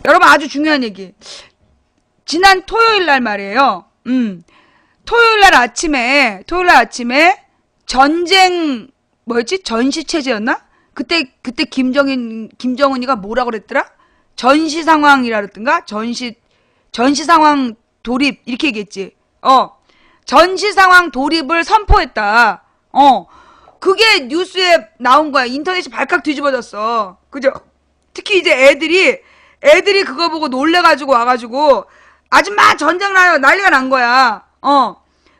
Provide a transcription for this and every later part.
여러분 아주 중요한 얘기. 지난 토요일 날 말이에요. 토요일 날 아침에 전쟁 뭐였지? 전시체제였나? 그때 김정은이가 뭐라 그랬더라? 전시 상황이라 그랬던가? 전시 상황 돌입 이렇게 얘기했지. 전시 상황 돌입을 선포했다. 그게 뉴스에 나온 거야. 인터넷이 발칵 뒤집어졌어. 그죠? 특히 이제 애들이 그거 보고 놀래가지고 와가지고 아줌마 전쟁 나요 난리가 난 거야.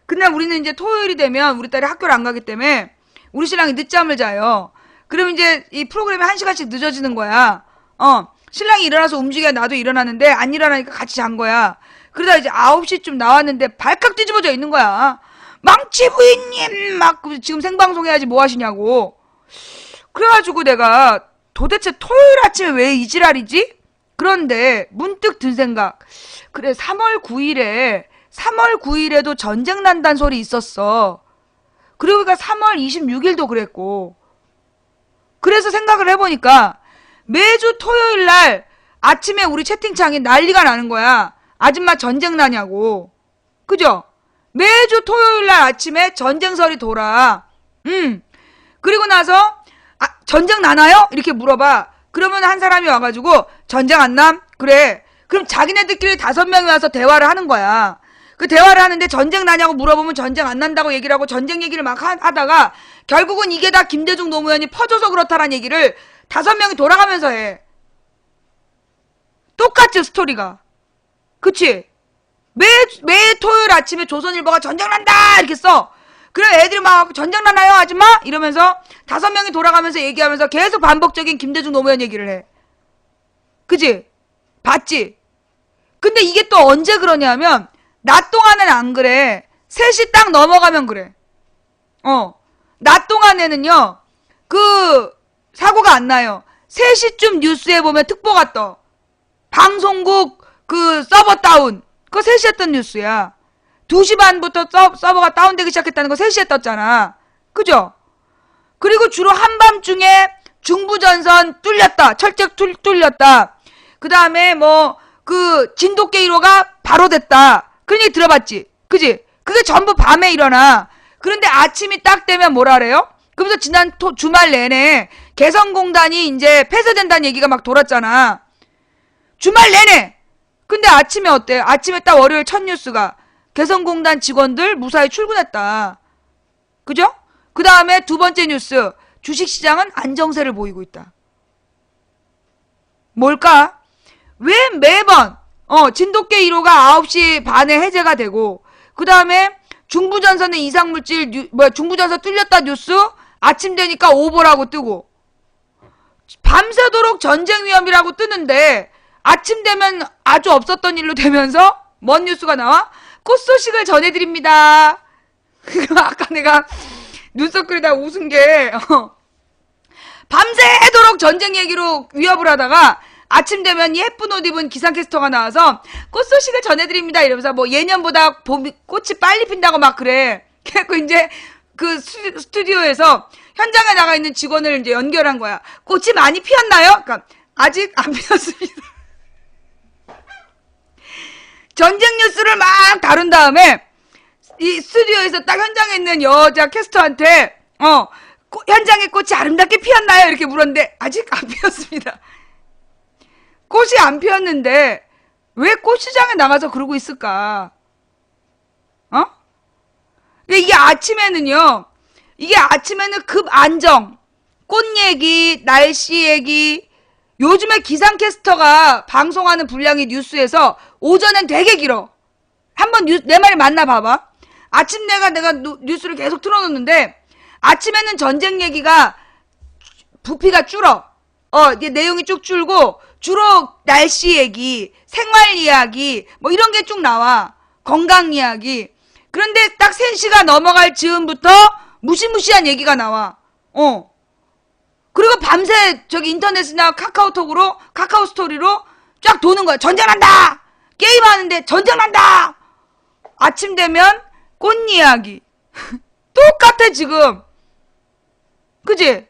근데 우리는 이제 토요일이 되면 우리 딸이 학교를 안 가기 때문에 우리 신랑이 늦잠을 자요. 그럼 이제 이 프로그램이 1시간씩 늦어지는 거야. 신랑이 일어나서 움직여야 나도 일어나는데 안 일어나니까 같이 잔 거야. 그러다 이제 9시쯤 나왔는데 발칵 뒤집어져 있는 거야. 망치 부인님 막 지금 생방송 해야지 뭐 하시냐고. 그래가지고 내가 도대체 토요일 아침에 왜 이 지랄이지? 그런데 문득 든 생각. 그래 3월 9일에도 전쟁 난다는 소리 있었어. 그리고 그러니까 3월 26일도 그랬고. 그래서 생각을 해보니까 매주 토요일 날 아침에 우리 채팅창이 난리가 나는 거야. 아줌마 전쟁 나냐고. 그죠? 매주 토요일 날 아침에 전쟁설이 돌아. 그리고 나서 전쟁 나나요? 이렇게 물어봐. 그러면 한 사람이 와가지고 전쟁 안 남? 그래. 그럼 자기네들끼리 5명이 와서 대화를 하는 거야. 그 대화를 하는데 전쟁 나냐고 물어보면 전쟁 안 난다고 얘기를 하고 전쟁 얘기를 막 하다가 결국은 이게 다 김대중 노무현이 퍼줘서 그렇다라는 얘기를 5명이 돌아가면서 해. 똑같지 스토리가. 그치? 매 토요일 아침에 조선일보가 전쟁 난다 이렇게 써. 그래 애들이 막 전쟁 나나요 아줌마? 이러면서 5명이 돌아가면서 얘기하면서 계속 반복적인 김대중 노무현 얘기를 해. 그치? 봤지? 근데 이게 또 언제 그러냐면 낮 동안은 안 그래. 3시 딱 넘어가면 그래. 낮 동안에는요 그 사고가 안 나요. 3시쯤 뉴스에 보면 특보가 떠. 방송국 그 서버 다운. 그거 3시에 떴던 뉴스야. 2시 반부터 서버가 다운되기 시작했다는 거 3시에 떴잖아. 그죠? 그리고 주로 한밤중에 중부전선 뚫렸다. 철책 뚫렸다. 그 다음에 그 진돗개 1호가 바로 됐다. 그런 얘기 들어봤지? 그지? 그게 전부 밤에 일어나. 그런데 아침이 딱 되면 뭐라 그래요? 그러면서 지난 주말 내내 개성공단이 이제 폐쇄된다는 얘기가 막 돌았잖아. 주말 내내! 근데 아침에 어때? 아침에 딱 월요일 첫 뉴스가 개성공단 직원들 무사히 출근했다. 그죠? 그 다음에 2번째 뉴스. 주식시장은 안정세를 보이고 있다. 뭘까? 왜 매번 진돗개 1호가 9시 반에 해제가 되고 그 다음에 중부전선의 이상물질 중부전선 뚫렸다 뉴스 아침 되니까 오보라고 뜨고 밤새도록 전쟁 위험이라고 뜨는데 아침 되면 아주 없었던 일로 되면서 뭔 뉴스가 나와? 꽃 소식을 전해드립니다. 아까 내가 눈썹 그리다 웃은 게 밤새도록 전쟁 얘기로 위협을 하다가 아침 되면 예쁜 옷 입은 기상캐스터가 나와서 꽃 소식을 전해드립니다 이러면서 예년보다 꽃이 빨리 핀다고 막 그래. 그래갖고 이제 그 스튜디오에서 현장에 나가 있는 직원을 이제 연결한 거야. 꽃이 많이 피었나요? 그러니까 아직 안 피었습니다. 전쟁 뉴스를 막 다룬 다음에 이 스튜디오에서 딱 현장에 있는 여자 캐스터한테 현장에 꽃이 아름답게 피었나요? 이렇게 물었는데 아직 안 피었습니다. 꽃이 안 피었는데 왜 꽃시장에 나가서 그러고 있을까? 이게 아침에는 급 안정, 꽃 얘기, 날씨 얘기. 요즘에 기상캐스터가 방송하는 분량이 뉴스에서 오전엔 되게 길어. 한번 내 말이 맞나 봐봐. 아침 내가 뉴스를 계속 틀어놓는데 아침에는 전쟁 얘기가 부피가 줄어. 이게 내용이 쭉 줄고 주로 날씨 얘기, 생활 이야기 이런 게 쭉 나와. 건강 이야기. 그런데 딱 3시가 넘어갈 즈음부터 무시무시한 얘기가 나와. 그리고 밤새 저기 인터넷이나 카카오 스토리로 쫙 도는 거야. 전쟁난다! 게임하는데 전쟁난다! 아침 되면 꽃 이야기. 똑같아 지금. 그지?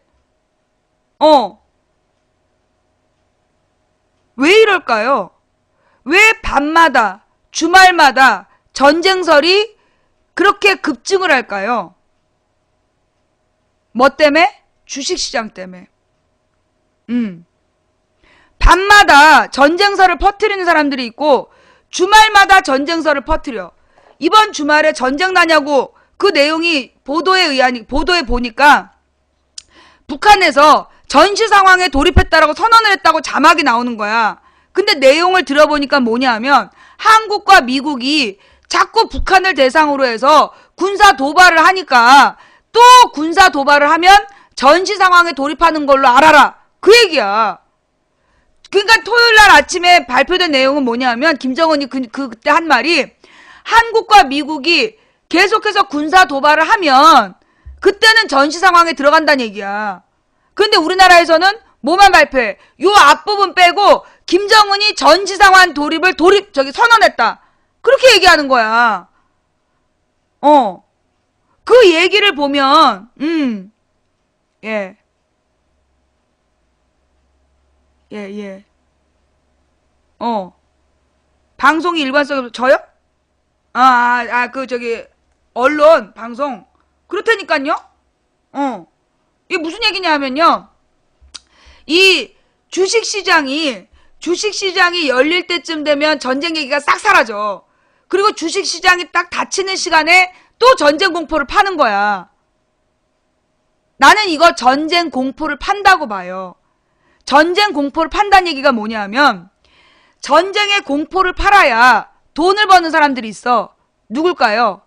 왜 이럴까요? 왜 밤마다, 주말마다 전쟁설이 그렇게 급증을 할까요? 뭐 때문에? 주식시장 때문에. 밤마다 전쟁설을 퍼뜨리는 사람들이 있고 주말마다 전쟁설을 퍼뜨려. 이번 주말에 전쟁 나냐고 그 내용이 보도에 보니까 북한에서 전시 상황에 돌입했다라고 선언을 했다고 자막이 나오는 거야. 근데 내용을 들어보니까 뭐냐 하면 한국과 미국이 자꾸 북한을 대상으로 해서 군사 도발을 하니까 또 군사 도발을 하면 전시 상황에 돌입하는 걸로 알아라. 그 얘기야. 그러니까 토요일 날 아침에 발표된 내용은 뭐냐 하면 김정은이 그때 한 말이 한국과 미국이 계속해서 군사 도발을 하면 그때는 전시 상황에 들어간다는 얘기야. 근데 우리나라에서는 뭐만 발표해? 요 앞부분 빼고 김정은이 전시 상황 돌입을 선언했다. 그렇게 얘기하는 거야. 그 얘기를 보면 예. 방송이 일관성이 저요? 언론 방송 그렇다니까요. 이게 무슨 얘기냐 하면요. 이 주식시장이 열릴 때쯤 되면 전쟁 얘기가 싹 사라져. 그리고 주식시장이 딱 닫히는 시간에 또 전쟁 공포를 파는 거야. 나는 이거 전쟁 공포를 판다고 봐요. 전쟁 공포를 판다는 얘기가 뭐냐 하면 전쟁의 공포를 팔아야 돈을 버는 사람들이 있어. 누굴까요?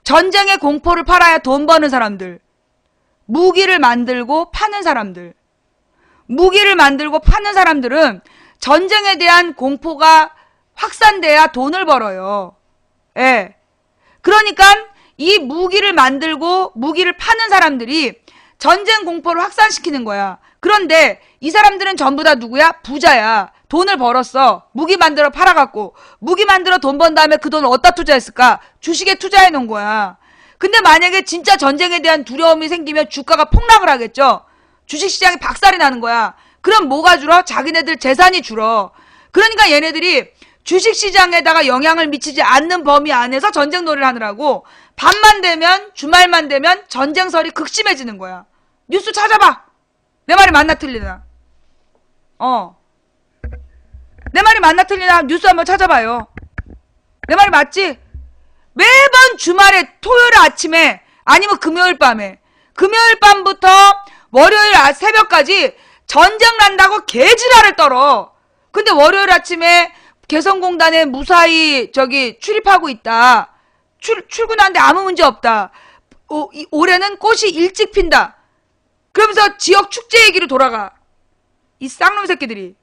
전쟁의 공포를 팔아야 돈 버는 사람들. 무기를 만들고 파는 사람들. 무기를 만들고 파는 사람들은 전쟁에 대한 공포가 확산돼야 돈을 벌어요. 예. 그러니까 이 무기를 만들고 무기를 파는 사람들이 전쟁 공포를 확산시키는 거야. 그런데 이 사람들은 전부 다 누구야? 부자야. 돈을 벌었어. 무기 만들어 팔아갖고. 무기 만들어 돈 번 다음에 그 돈을 어디다 투자했을까? 주식에 투자해 놓은 거야. 근데 만약에 진짜 전쟁에 대한 두려움이 생기면 주가가 폭락을 하겠죠? 주식시장이 박살이 나는 거야. 그럼 뭐가 줄어? 자기네들 재산이 줄어. 그러니까 얘네들이 주식시장에다가 영향을 미치지 않는 범위 안에서 전쟁놀이를 하느라고 밤만 되면 주말만 되면 전쟁설이 극심해지는 거야. 뉴스 찾아봐. 내 말이 맞나 틀리나. 내 말이 맞나 틀리나 뉴스 한번 찾아봐요. 내 말이 맞지? 매번 주말에 토요일 아침에 아니면 금요일 밤에 금요일 밤부터 월요일 새벽까지 전쟁 난다고 개지랄을 떨어. 근데 월요일 아침에 개성공단에 무사히 출입하고 있다. 출근하는데 아무 문제 없다. 올해는 꽃이 일찍 핀다. 그러면서 지역 축제 얘기로 돌아가. 이 쌍놈 새끼들이.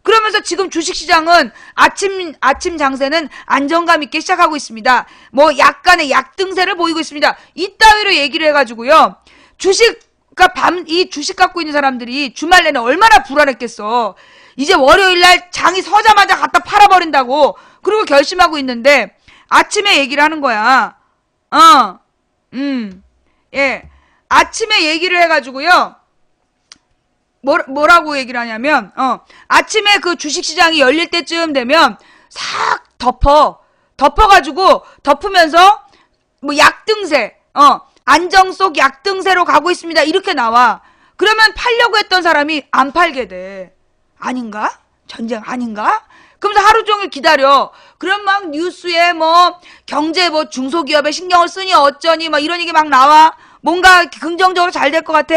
그러면서 지금 주식시장은 아침 장세는 안정감 있게 시작하고 있습니다. 뭐 약간의 약등세를 보이고 있습니다. 이따위로 얘기를 해가지고요. 이 주식 갖고 있는 사람들이 주말 내내 얼마나 불안했겠어. 이제 월요일날 장이 서자마자 갖다 팔아버린다고. 그리고 결심하고 있는데 아침에 얘기를 하는 거야. 예. 아침에 얘기를 해가지고요. 뭐라고 얘기를 하냐면, 아침에 그 주식시장이 열릴 때쯤 되면 싹 덮으면서, 뭐 약등세, 안정 속 약등세로 가고 있습니다. 이렇게 나와. 그러면 팔려고 했던 사람이 안 팔게 돼. 아닌가? 전쟁 아닌가? 그러면서 하루 종일 기다려. 그럼 막 뉴스에 경제 중소기업에 신경을 쓰니 어쩌니 이런 얘기 막 나와. 뭔가 긍정적으로 잘 될 것 같아.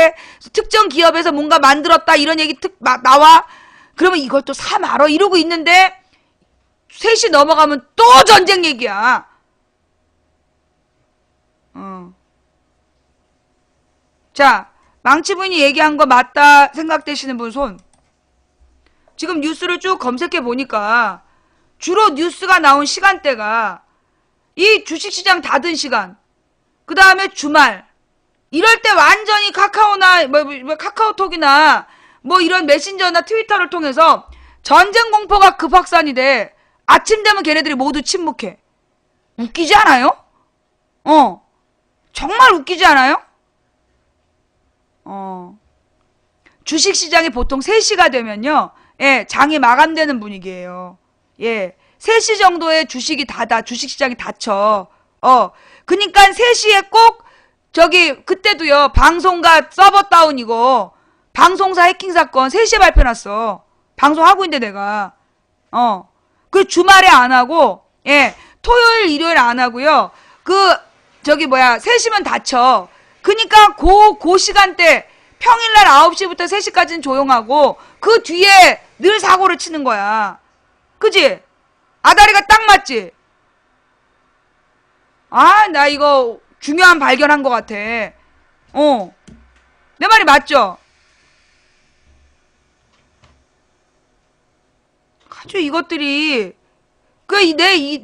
특정 기업에서 뭔가 만들었다 이런 얘기 나와. 그러면 이걸 또 사 말어 이러고 있는데 3시 넘어가면 또 전쟁 얘기야. 자, 망치부인이 얘기한 거 맞다 생각되시는 분 손. 지금 뉴스를 쭉 검색해 보니까 주로 뉴스가 나온 시간대가 이 주식시장 닫은 시간, 그 다음에 주말, 이럴 때 완전히 카카오나 카카오톡이나 이런 메신저나 트위터를 통해서 전쟁 공포가 급확산이 돼. 아침 되면 걔네들이 모두 침묵해. 웃기지 않아요? 정말 웃기지 않아요? 주식시장이 보통 3시가 되면요. 예, 장이 마감되는 분위기예요. 예, 3시 정도에 주식시장이 닫혀. 그니까 3시에 꼭, 그때도요, 방송가 서버 다운이고, 방송사 해킹 사건 3시에 발표났어. 방송하고 있는데 내가. 그 주말에 안 하고, 예, 토요일, 일요일 안 하고요. 3시면 닫혀. 그니까 그 시간대, 평일날 9시부터 3시까지는 조용하고, 그 뒤에 늘 사고를 치는 거야. 그지? 아다리가 딱 맞지? 나 이거 중요한 발견한 것 같아. 내 말이 맞죠? 아주 이것들이,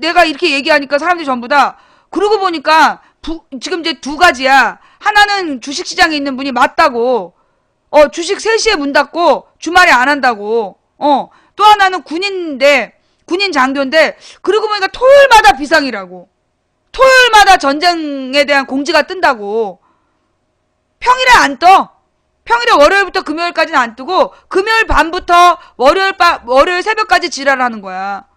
내가 이렇게 얘기하니까 사람들이 전부 다, 그러고 보니까, 지금 이제 2가지야. 하나는 주식시장에 있는 분이 맞다고. 주식 3시에 문 닫고, 주말에 안 한다고. 또 하나는 군인 장교인데, 그러고 보니까 토요일마다 비상이라고. 토요일마다 전쟁에 대한 공지가 뜬다고. 평일에 안 떠. 평일에 월요일부터 금요일까지는 안 뜨고, 금요일 밤부터 월요일 새벽까지 지랄을 하는 거야.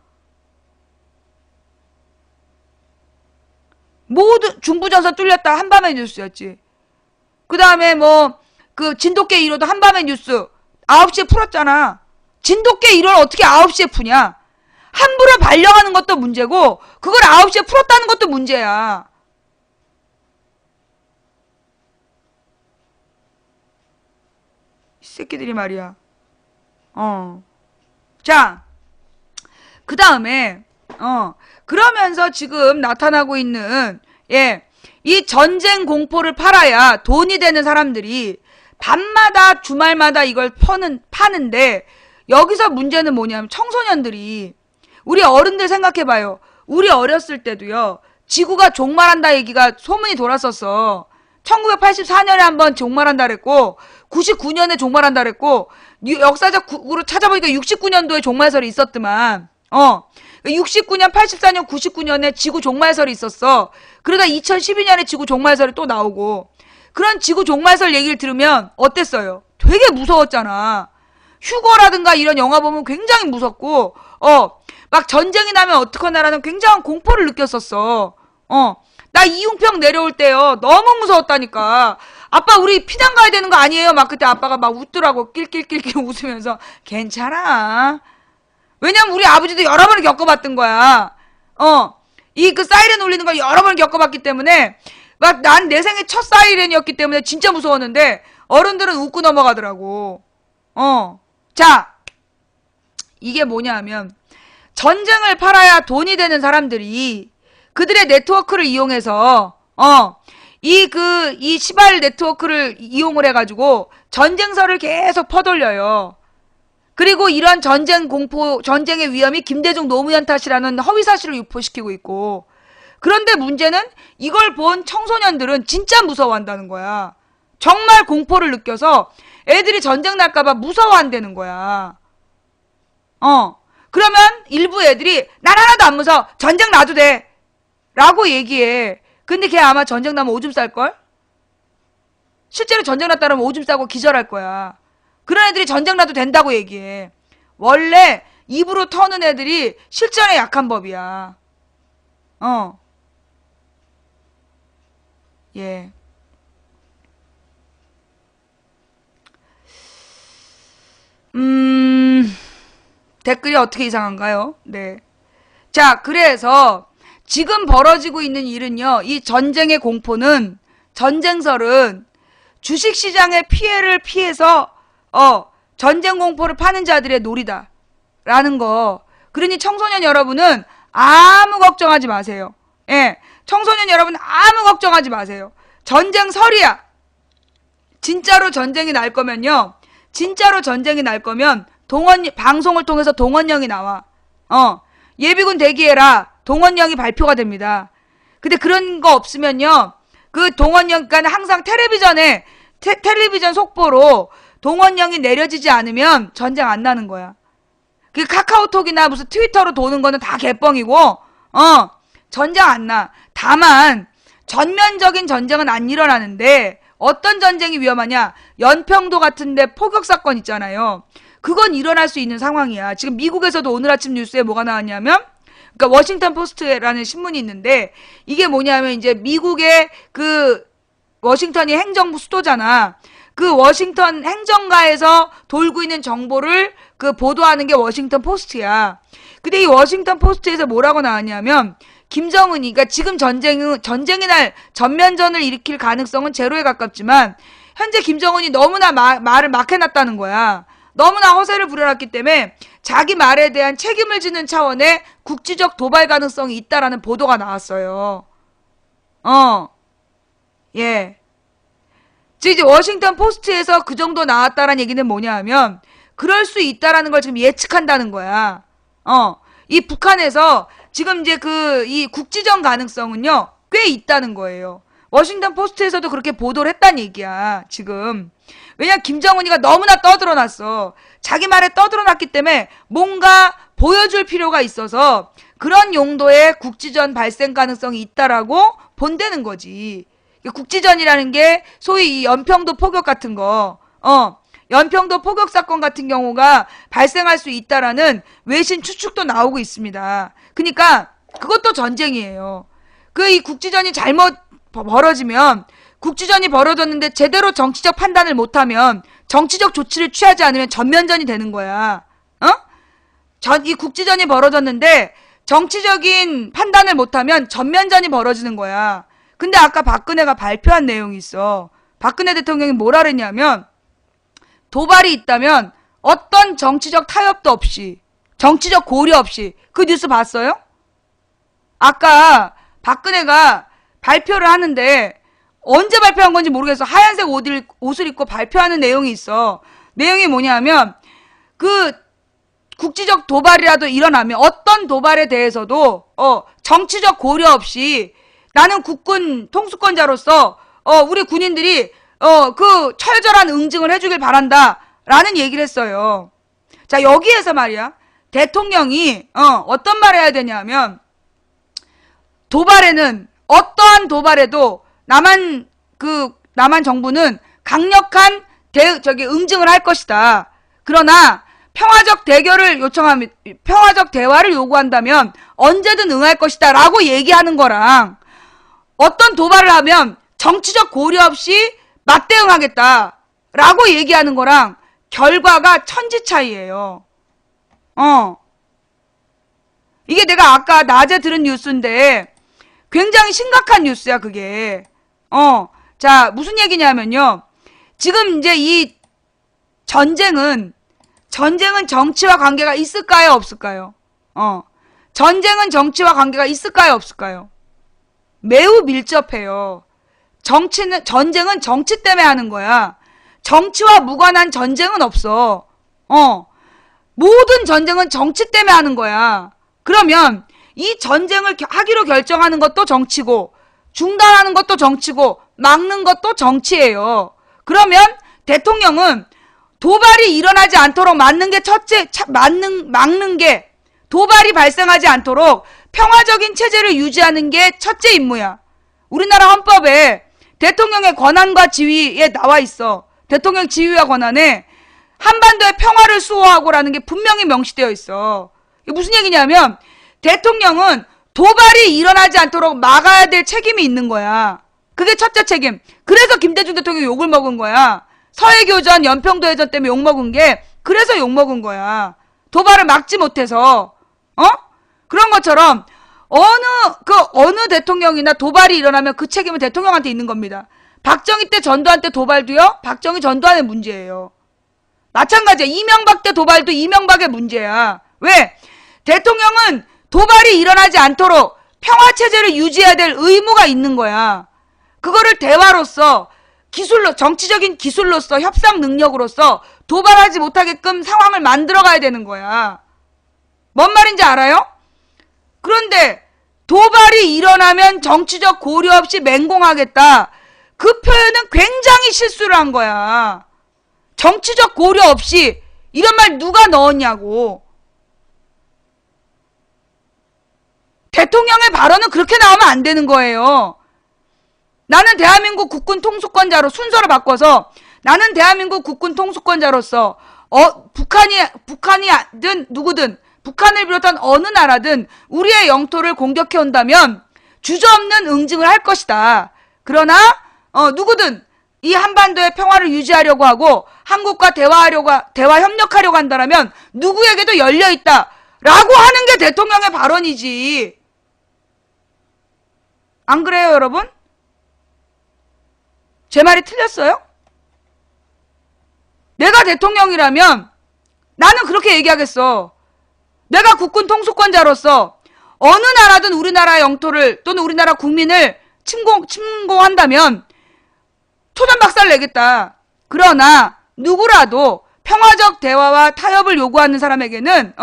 모두 중부전선 뚫렸다 한밤의 뉴스였지. 그 다음에 진돗개 1호도 한밤의 뉴스 9시에 풀었잖아. 진돗개 1호를 어떻게 9시에 푸냐. 함부로 발령하는 것도 문제고 그걸 9시에 풀었다는 것도 문제야. 이 새끼들이 말이야. 자, 그 다음에 그러면서 지금 나타나고 있는 이 전쟁 공포를 팔아야 돈이 되는 사람들이 밤마다 주말마다 이걸 파는데 여기서 문제는 뭐냐면 청소년들이 우리 어른들 생각해봐요. 우리 어렸을 때도요. 지구가 종말한다 얘기가 소문이 돌았었어. 1984년에 한번 종말한다 그랬고 99년에 종말한다 그랬고 역사적으로 찾아보니까 69년도에 종말설이 있었더만 69년, 84년, 99년에 지구 종말설이 있었어. 그러다 2012년에 지구 종말설이 또 나오고 그런 지구 종말설 얘기를 들으면 어땠어요? 되게 무서웠잖아. 휴거라든가 이런 영화 보면 굉장히 무섭고 막 전쟁이 나면 어떡하나라는 굉장한 공포를 느꼈었어. 나 이웅평 내려올 때요. 너무 무서웠다니까. 아빠 우리 피난 가야 되는 거 아니에요? 막 그때 아빠가 막 웃더라고. 낄낄낄낄 웃으면서. 괜찮아. 왜냐면 우리 아버지도 여러 번을 겪어봤던 거야. 그 사이렌 울리는 걸 여러 번 겪어봤기 때문에 막 난 내 생애 첫 사이렌이었기 때문에 진짜 무서웠는데 어른들은 웃고 넘어가더라고. 자, 이게 뭐냐 하면 전쟁을 팔아야 돈이 되는 사람들이 그들의 네트워크를 이용해서 이 시발 네트워크를 이용을 해가지고 전쟁설을 계속 퍼돌려요. 그리고 이런 전쟁의 위험이 김대중 노무현 탓이라는 허위사실을 유포시키고 있고 그런데 문제는 이걸 본 청소년들은 진짜 무서워한다는 거야. 정말 공포를 느껴서 애들이 전쟁 날까봐 무서워한다는 거야. 그러면 일부 애들이 난 하나도 안 무서워. 전쟁 나도 돼. 라고 얘기해. 근데 걔 아마 전쟁 나면 오줌 쌀걸? 실제로 전쟁 났다면 오줌 싸고 기절할 거야. 그런 애들이 전쟁 나도 된다고 얘기해. 원래 입으로 터는 애들이 실전에 약한 법이야. 예. 댓글이 어떻게 이상한가요? 네. 자, 그래서 지금 벌어지고 있는 일은요. 이 전쟁의 공포는 전쟁설은 주식시장의 피해를 피해서 전쟁 공포를 파는 자들의 놀이다. 라는 거. 그러니 청소년 여러분은 아무 걱정하지 마세요. 예. 청소년 여러분 아무 걱정하지 마세요. 전쟁설이야. 진짜로 전쟁이 날 거면요. 진짜로 전쟁이 날 거면 방송을 통해서 동원령이 나와. 예비군 대기해라. 동원령이 발표가 됩니다. 근데 그런 거 없으면요. 그 동원령, 그러니까 항상 텔레비전 속보로 동원령이 내려지지 않으면 전쟁 안 나는 거야. 그 카카오톡이나 무슨 트위터로 도는 거는 다 개뻥이고, 전쟁 안 나. 다만, 전면적인 전쟁은 안 일어나는데, 어떤 전쟁이 위험하냐? 연평도 같은데 포격 사건 있잖아요. 그건 일어날 수 있는 상황이야. 지금 미국에서도 오늘 아침 뉴스에 뭐가 나왔냐면, 그러니까 워싱턴 포스트라는 신문이 있는데, 이게 뭐냐면 이제 미국의 그 워싱턴이 행정부 수도잖아. 그 워싱턴 행정가에서 돌고 있는 정보를 그 보도하는 게 워싱턴 포스트야. 근데 이 워싱턴 포스트에서 뭐라고 나왔냐면, 김정은이, 그러니까 지금 전쟁의 날 전면전을 일으킬 가능성은 제로에 가깝지만, 현재 김정은이 너무나 말을 막 해놨다는 거야. 너무나 허세를 부려놨기 때문에 자기 말에 대한 책임을 지는 차원의 국지적 도발 가능성이 있다라는 보도가 나왔어요. 예. 이제 워싱턴 포스트에서 그 정도 나왔다라는 얘기는 뭐냐 하면, 그럴 수 있다라는 걸 지금 예측한다는 거야. 이 북한에서 지금 이제 이 국지전 가능성은요, 꽤 있다는 거예요. 워싱턴 포스트에서도 그렇게 보도를 했단 얘기야, 지금. 왜냐면 김정은이가 너무나 떠들어놨어. 자기 말에 떠들어놨기 때문에 뭔가 보여줄 필요가 있어서 그런 용도의 국지전 발생 가능성이 있다라고 본다는 거지. 국지전이라는 게 소위 이 연평도 포격 같은 거, 연평도 포격 사건 같은 경우가 발생할 수 있다라는 외신 추측도 나오고 있습니다. 그러니까 그것도 전쟁이에요. 이 국지전이 잘못 벌어지면, 국지전이 벌어졌는데 제대로 정치적 판단을 못하면, 정치적 조치를 취하지 않으면 전면전이 되는 거야. 이 국지전이 벌어졌는데 정치적인 판단을 못하면 전면전이 벌어지는 거야. 근데 아까 박근혜가 발표한 내용이 있어. 박근혜 대통령이 뭐라 그랬냐면, 도발이 있다면 어떤 정치적 타협도 없이, 정치적 고려 없이. 그 뉴스 봤어요? 아까 박근혜가 발표를 하는데, 언제 발표한 건지 모르겠어. 하얀색 옷을 입고 발표하는 내용이 있어. 내용이 뭐냐면, 국지적 도발이라도 일어나면, 어떤 도발에 대해서도 정치적 고려 없이 나는 국군 통수권자로서 우리 군인들이 그 철저한 응징을 해주길 바란다 라는 얘기를 했어요. 자, 여기에서 말이야, 대통령이 어떤 말을 해야 되냐면, 도발에는, 어떠한 도발에도 남한 정부는 강력한 응징을 할 것이다. 그러나 평화적 대화를 요구한다면 언제든 응할 것이다 라고 얘기하는 거랑, 어떤 도발을 하면 정치적 고려 없이 맞대응하겠다 라고 얘기하는 거랑 결과가 천지 차이예요. 이게 내가 아까 낮에 들은 뉴스인데 굉장히 심각한 뉴스야, 그게. 자, 무슨 얘기냐면요. 지금 이제 이 전쟁은 정치와 관계가 있을까요, 없을까요? 전쟁은 정치와 관계가 있을까요, 없을까요? 매우 밀접해요. 전쟁은 정치 때문에 하는 거야. 정치와 무관한 전쟁은 없어. 모든 전쟁은 정치 때문에 하는 거야. 그러면 이 전쟁을 하기로 결정하는 것도 정치고, 중단하는 것도 정치고, 막는 것도 정치예요. 그러면 대통령은 도발이 일어나지 않도록 막는 게, 도발이 발생하지 않도록 평화적인 체제를 유지하는 게 첫째 임무야. 우리나라 헌법에 대통령의 권한과 지위에 나와 있어. 대통령 지위와 권한에 한반도의 평화를 수호하고라는 게 분명히 명시되어 있어. 이게 무슨 얘기냐면, 대통령은 도발이 일어나지 않도록 막아야 될 책임이 있는 거야. 그게 첫째 책임. 그래서 김대중 대통령이 욕을 먹은 거야. 서해교전, 연평도해전 때문에 욕먹은 게, 그래서 욕먹은 거야. 도발을 막지 못해서. 그런 것처럼 어느 대통령이나 도발이 일어나면 그 책임은 대통령한테 있는 겁니다. 박정희 때 전두환 때 도발도요, 박정희 전두환의 문제예요. 마찬가지야. 이명박 때 도발도 이명박의 문제야. 왜? 대통령은 도발이 일어나지 않도록 평화체제를 유지해야 될 의무가 있는 거야. 그거를 대화로서, 정치적인 기술로서, 협상 능력으로서 도발하지 못하게끔 상황을 만들어가야 되는 거야. 뭔 말인지 알아요? 그런데 도발이 일어나면 정치적 고려 없이 맹공하겠다. 그 표현은 굉장히 실수를 한 거야. 정치적 고려 없이, 이런 말 누가 넣었냐고. 대통령의 발언은 그렇게 나오면 안 되는 거예요. 나는 대한민국 국군 통수권자로, 순서를 바꿔서 나는 대한민국 국군 통수권자로서 북한이든 누구든 북한을 비롯한 어느 나라든 우리의 영토를 공격해 온다면 주저없는 응징을 할 것이다. 그러나 누구든 이 한반도의 평화를 유지하려고 하고 한국과 대화 협력하려고 한다면 누구에게도 열려 있다. 라고 하는 게 대통령의 발언이지. 안 그래요, 여러분? 제 말이 틀렸어요? 내가 대통령이라면 나는 그렇게 얘기하겠어. 내가 국군 통수권자로서 어느 나라든 우리나라 영토를 또는 우리나라 국민을 침공한다면 초전박살을 내겠다. 그러나 누구라도 평화적 대화와 타협을 요구하는 사람에게는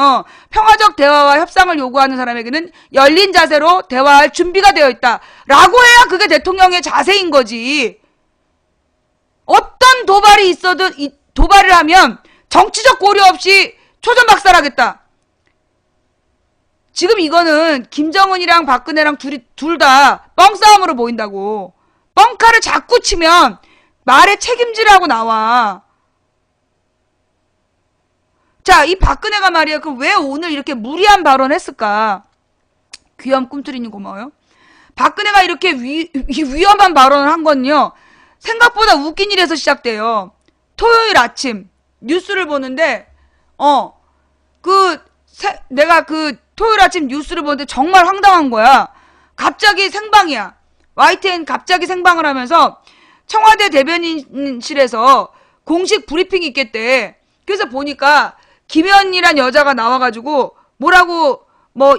평화적 대화와 협상을 요구하는 사람에게는 열린 자세로 대화할 준비가 되어 있다. 라고 해야 그게 대통령의 자세인 거지. 어떤 도발이 있어도 도발을 하면 정치적 고려 없이 초전박살하겠다. 지금 이거는 김정은이랑 박근혜랑 둘 다 뻥싸움으로 보인다고. 뻥카를 자꾸 치면 말에 책임지라고 나와. 자, 이 박근혜가 말이야. 그럼 왜 오늘 이렇게 무리한 발언을 했을까? 귀염 꿈틀이님 고마워요. 박근혜가 이렇게 위험한 발언을 한 건요. 생각보다 웃긴 일에서 시작돼요. 토요일 아침 뉴스를 보는데 내가 토요일 아침 뉴스를 보는데 정말 황당한 거야. 갑자기 생방이야. YTN 갑자기 생방을 하면서 청와대 대변인실에서 공식 브리핑이 있겠대. 그래서 보니까 김현이란 여자가 나와가지고 뭐라고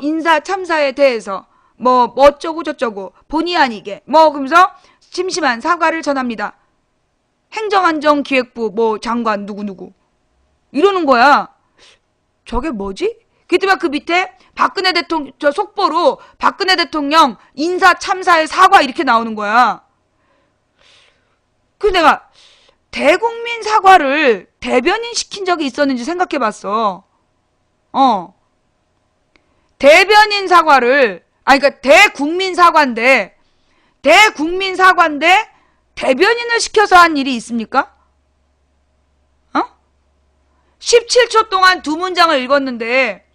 인사 참사에 대해서 어쩌고 저쩌고 본의 아니게 그러면서 심심한 사과를 전합니다. 행정안전기획부 장관 누구누구 이러는 거야. 저게 뭐지? 그때만 그 밑에 박근혜 대통령 속보로 박근혜 대통령 인사 참사의 사과 이렇게 나오는 거야. 그래서 내가 대국민 사과를 대변인 시킨 적이 있었는지 생각해봤어. 대변인 사과를 그러니까 대국민 사과인데 대변인을 시켜서 한 일이 있습니까? 17초 동안 두 문장을 읽었는데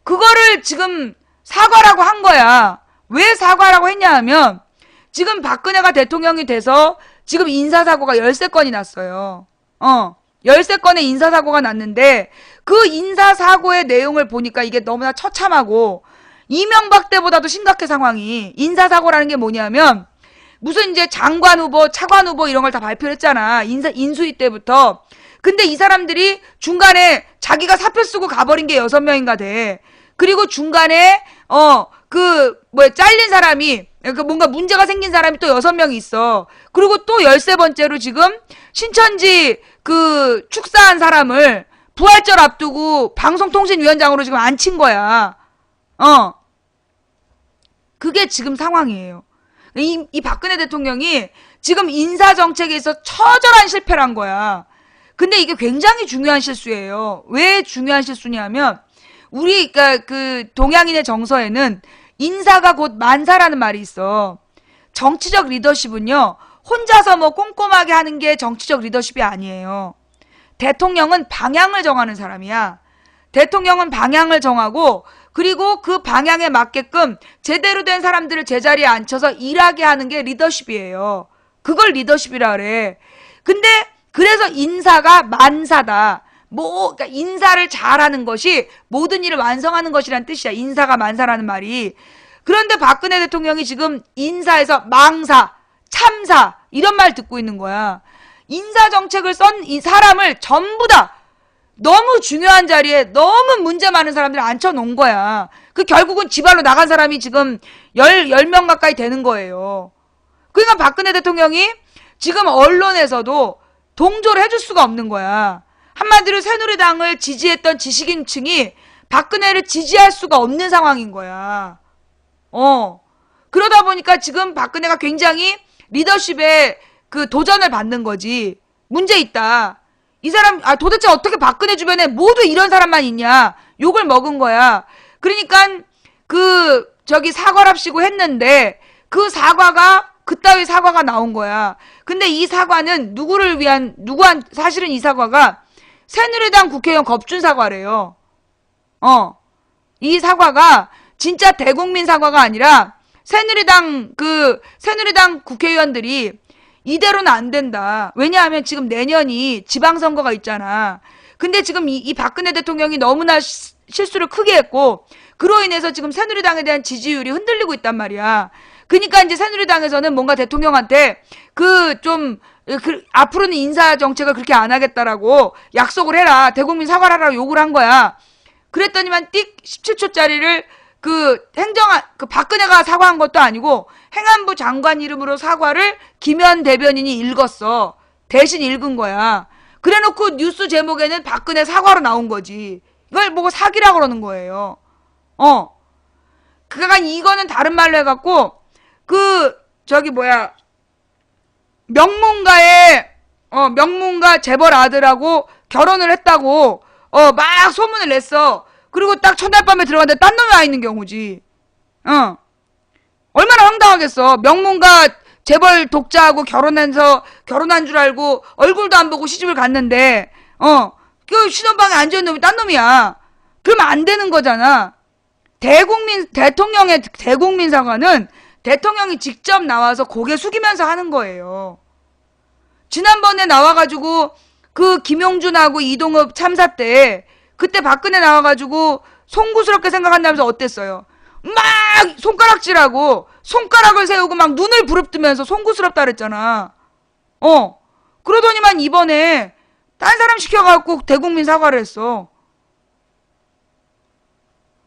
그거를 지금 사과라고 한 거야. 왜 사과라고 했냐 하면 지금 박근혜가 대통령이 돼서 지금 인사사고가 13건이 났어요. 13건의 인사사고가 났는데 그 인사사고의 내용을 보니까 이게 너무나 처참하고 이명박 때보다도 심각해 상황이. 인사사고라는 게 뭐냐면 무슨 이제 장관 후보, 차관 후보 이런 걸 다 발표를 했잖아. 인수위 때부터. 근데 이 사람들이 중간에 자기가 사표 쓰고 가버린 게 6명인가 돼. 그리고 중간에 잘린 사람이 뭔가 문제가 생긴 사람이 또 6명이 있어. 그리고 또 13번째로 지금 신천지 축사한 사람을 부활절 앞두고 방송통신위원장으로 지금 앉힌 거야. 그게 지금 상황이에요. 이 박근혜 대통령이 지금 인사정책에서 처절한 실패를 한 거야. 근데 이게 굉장히 중요한 실수예요. 왜 중요한 실수냐면 우리 동양인의 정서에는 인사가 곧 만사라는 말이 있어. 정치적 리더십은요. 혼자서 꼼꼼하게 하는 게 정치적 리더십이 아니에요. 대통령은 방향을 정하는 사람이야. 대통령은 방향을 정하고 그리고 그 방향에 맞게끔 제대로 된 사람들을 제자리에 앉혀서 일하게 하는 게 리더십이에요. 그걸 리더십이라 그래. 근데 그래서 인사가 만사다. 그러니까 인사를 잘하는 것이 모든 일을 완성하는 것이란 뜻이야. 인사가 만사라는 말이. 그런데 박근혜 대통령이 지금 인사에서 망사, 참사 이런 말 듣고 있는 거야. 인사 정책을 쓴 이 사람을 전부 다 너무 중요한 자리에 너무 문제 많은 사람들을 앉혀놓은 거야. 결국은 지발로 나간 사람이 지금 10명 가까이 되는 거예요. 그러니까 박근혜 대통령이 지금 언론에서도 동조를 해줄 수가 없는 거야. 한마디로 새누리당을 지지했던 지식인층이 박근혜를 지지할 수가 없는 상황인 거야. 그러다 보니까 지금 박근혜가 굉장히 리더십에 도전을 받는 거지. 문제 있다. 이 사람 도대체 어떻게 박근혜 주변에 모두 이런 사람만 있냐. 욕을 먹은 거야. 그러니까 사과랍시고 했는데 그 사과가 그따위 사과가 나온 거야. 근데 이 사과는 사실은 이 사과가 새누리당 국회의원 겁준 사과래요. 이 사과가 진짜 대국민 사과가 아니라 새누리당 국회의원들이 이대로는 안 된다. 왜냐하면 지금 내년이 지방선거가 있잖아. 근데 지금 이 박근혜 대통령이 너무나 실수를 크게 했고, 그로 인해서 지금 새누리당에 대한 지지율이 흔들리고 있단 말이야. 그러니까 이제 새누리당에서는 뭔가 대통령한테 앞으로는 인사 정책을 그렇게 안 하겠다라고 약속을 해라. 대국민 사과를 하라고 요구를 한 거야. 그랬더니만 띡 17초짜리를 박근혜가 사과한 것도 아니고 행안부 장관 이름으로 사과를 김현 대변인이 읽었어. 대신 읽은 거야. 그래 놓고 뉴스 제목에는 박근혜 사과로 나온 거지. 이걸 보고 사기라 그러는 거예요. 그러니까 이거는 다른 말로 해갖고 명문가 재벌 아들하고 결혼을 했다고 막 소문을 냈어. 그리고 딱 첫날 밤에 들어갔는데 딴 놈이 와 있는 경우지. 얼마나 황당하겠어. 명문가 재벌 독자하고 결혼한 줄 알고 얼굴도 안 보고 시집을 갔는데 그 신혼방에 앉아있는 놈이 딴 놈이야. 그러면 안 되는 거잖아. 대통령의 대국민 사과는 대통령이 직접 나와서 고개 숙이면서 하는 거예요. 지난번에 나와가지고 그 김용준하고 이동엽 참사 때 그때 박근혜 나와가지고 송구스럽게 생각한다면서 어땠어요? 막 손가락질하고 손가락을 세우고 막 눈을 부릅뜨면서 송구스럽다 그랬잖아. 그러더니만 이번에 딴 사람 시켜갖고 대국민 사과를 했어.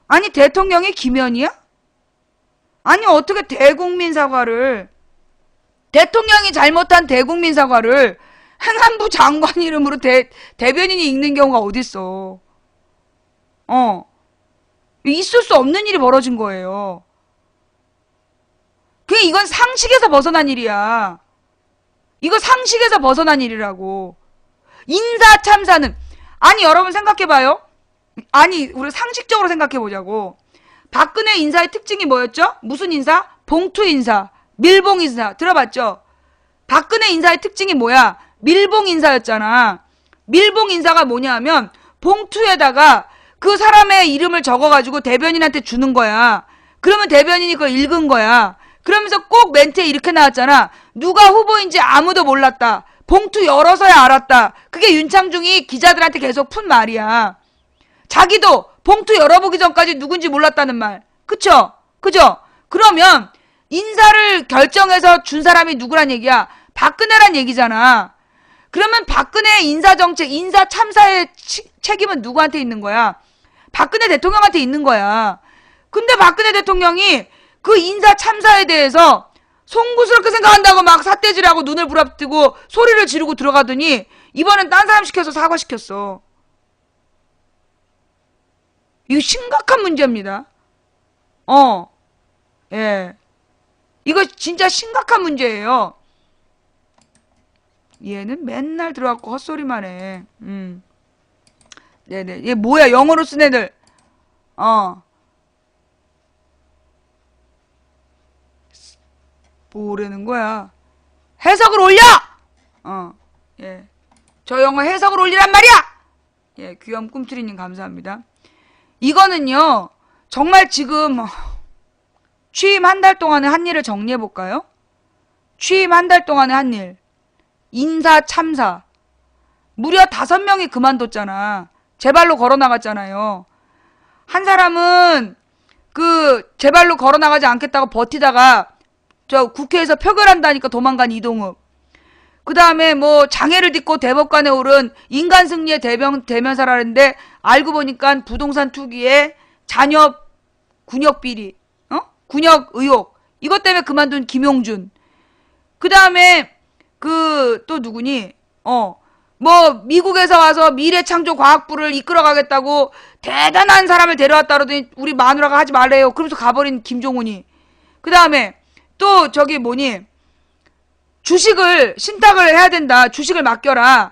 아니 대통령이 김현이야? 아니 어떻게 대통령이 잘못한 대국민 사과를 행안부 장관 이름으로 대변인이 읽는 경우가 어딨어. 있을 수 없는 일이 벌어진 거예요. 이건 상식에서 벗어난 일이야. 이거 상식에서 벗어난 일이라고. 인사 참사는, 아니 여러분 생각해봐요. 아니 우리 상식적으로 생각해보자고. 박근혜 인사의 특징이 뭐였죠? 무슨 인사? 봉투 인사, 밀봉 인사. 들어봤죠? 박근혜 인사의 특징이 뭐야? 밀봉 인사였잖아. 밀봉 인사가 뭐냐 하면 봉투에다가 그 사람의 이름을 적어가지고 대변인한테 주는 거야. 그러면 대변인이 그걸 읽은 거야. 그러면서 꼭 멘트에 이렇게 나왔잖아. 누가 후보인지 아무도 몰랐다. 봉투 열어서야 알았다. 그게 윤창중이 기자들한테 계속 푼 말이야. 자기도 봉투 열어보기 전까지 누군지 몰랐다는 말. 그쵸? 그러면 인사를 결정해서 준 사람이 누구란 얘기야? 박근혜란 얘기잖아. 그러면 박근혜 인사정책, 인사 참사의 책임은 누구한테 있는 거야? 박근혜 대통령한테 있는 거야. 근데 박근혜 대통령이 그 인사 참사에 대해서 송구스럽게 생각한다고 막 삿대질하고 눈을 부릅뜨고 소리를 지르고 들어가더니 이번엔 딴 사람 시켜서 사과시켰어. 이거 심각한 문제입니다. 예. 이거 진짜 심각한 문제예요. 얘는 맨날 들어갖고 헛소리만 해. 네네. 얘 뭐야, 영어로 쓴 애들. 뭐라는 거야. 해석을 올려! 예. 저 영어 해석을 올리란 말이야! 예, 귀염 꿈틀이님 감사합니다. 이거는요, 정말 지금, 취임 한 달 동안의 한 일을 정리해볼까요? 취임 한 달 동안의 한 일. 인사 참사. 무려 5명이 그만뒀잖아. 제 발로 걸어 나갔잖아요. 한 사람은 제 발로 걸어 나가지 않겠다고 버티다가 저 국회에서 표결한다니까 도망간 이동욱. 그 다음에 뭐 장애를 딛고 대법관에 오른 인간 승리의 대명사라는데 알고 보니까 부동산 투기에 자녀 군역 비리, 군역 의혹. 이것 때문에 그만둔 김용준. 그 다음에 또 누구니? 뭐 미국에서 와서 미래창조과학부를 이끌어가겠다고 대단한 사람을 데려왔다 그러더니 우리 마누라가 하지 말래요. 그러면서 가버린 김종훈이. 그 다음에 또 주식을 신탁을 해야 된다. 주식을 맡겨라.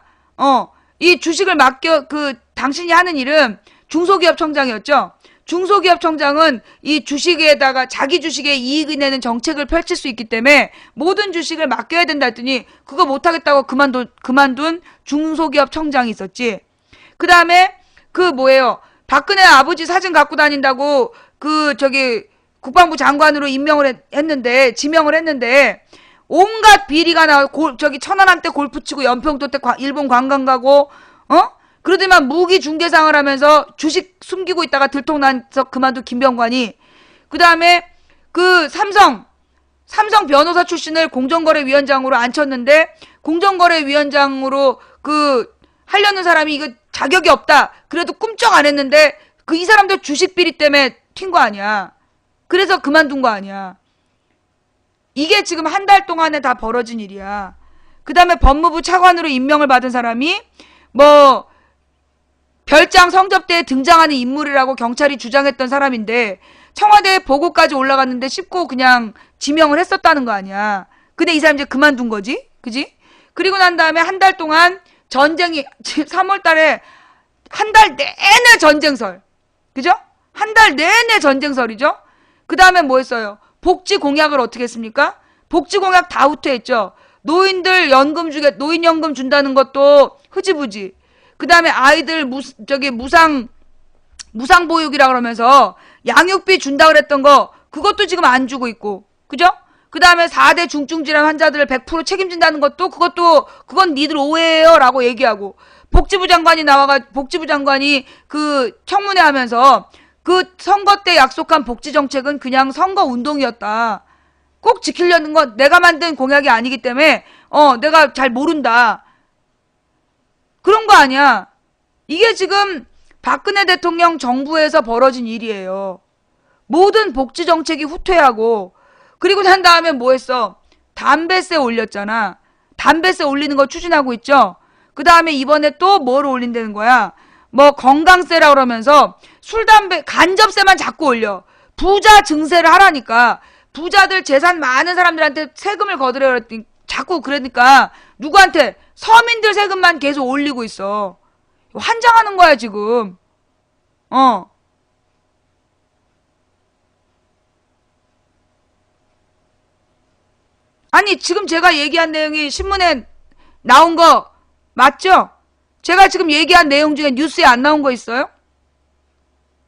이 주식을 당신이 하는 일은 중소기업청장이었죠. 중소기업청장은 이 주식에다가 자기 주식에 이익을 내는 정책을 펼칠 수 있기 때문에 모든 주식을 맡겨야 된다 했더니 그거 못하겠다고 그만둔 중소기업청장이 있었지. 그 다음에 그 뭐예요? 박근혜 아버지 사진 갖고 다닌다고 국방부 장관으로 했는데, 지명을 했는데, 온갖 비리가 나오고, 천안함 때 골프 치고, 연평도 때 일본 관광 가고, 그러더만 무기 중개상을 하면서 주식 숨기고 있다가 들통나서 그만둔 김병관이, 그 다음에 삼성 변호사 출신을 공정거래위원장으로 앉혔는데, 공정거래위원장으로 하려는 사람이 이거 자격이 없다. 그래도 꿈쩍 안 했는데, 이 사람도 주식 비리 때문에 튄 거 아니야. 그래서 그만둔 거 아니야. 이게 지금 한 달 동안에 다 벌어진 일이야. 그 다음에 법무부 차관으로 임명을 받은 사람이 별장 성접대에 등장하는 인물이라고 경찰이 주장했던 사람인데 청와대에 보고까지 올라갔는데 씹고 그냥 지명을 했었다는 거 아니야. 근데 이 사람 이제 그만둔 거지. 그지? 그리고 난 다음에 한 달 동안 전쟁이 3월 달에 한 달 내내 전쟁설. 그죠? 한 달 내내 전쟁설이죠? 그 다음에 뭐 했어요? 복지 공약을 어떻게 했습니까? 복지 공약 다 후퇴했죠? 노인들 노인연금 준다는 것도 흐지부지. 그 다음에 아이들 무상보육이라 그러면서 양육비 준다 그랬던 거, 그것도 지금 안 주고 있고. 그죠? 그 다음에 4대 중증질환 환자들을 100% 책임진다는 것도, 그건 니들 오해예요 라고 얘기하고. 복지부 장관이 청문회 하면서 선거 때 약속한 복지 정책은 그냥 선거 운동이었다. 꼭 지키려는 건 내가 만든 공약이 아니기 때문에, 내가 잘 모른다. 그런 거 아니야. 이게 지금 박근혜 대통령 정부에서 벌어진 일이에요. 모든 복지 정책이 후퇴하고, 그리고 난 다음에 뭐 했어? 담배세 올렸잖아. 담배세 올리는 거 추진하고 있죠? 그 다음에 이번에 또 뭘 올린다는 거야? 건강세라 그러면서 술, 담배, 간접세만 자꾸 올려. 부자 증세를 하라니까. 부자들 재산 많은 사람들한테 세금을 거두려 그랬더니 자꾸 그러니까 누구한테? 서민들 세금만 계속 올리고 있어. 환장하는 거야 지금. 아니 지금 제가 얘기한 내용이 신문에 나온 거 맞죠? 제가 지금 얘기한 내용 중에 뉴스에 안 나온 거 있어요?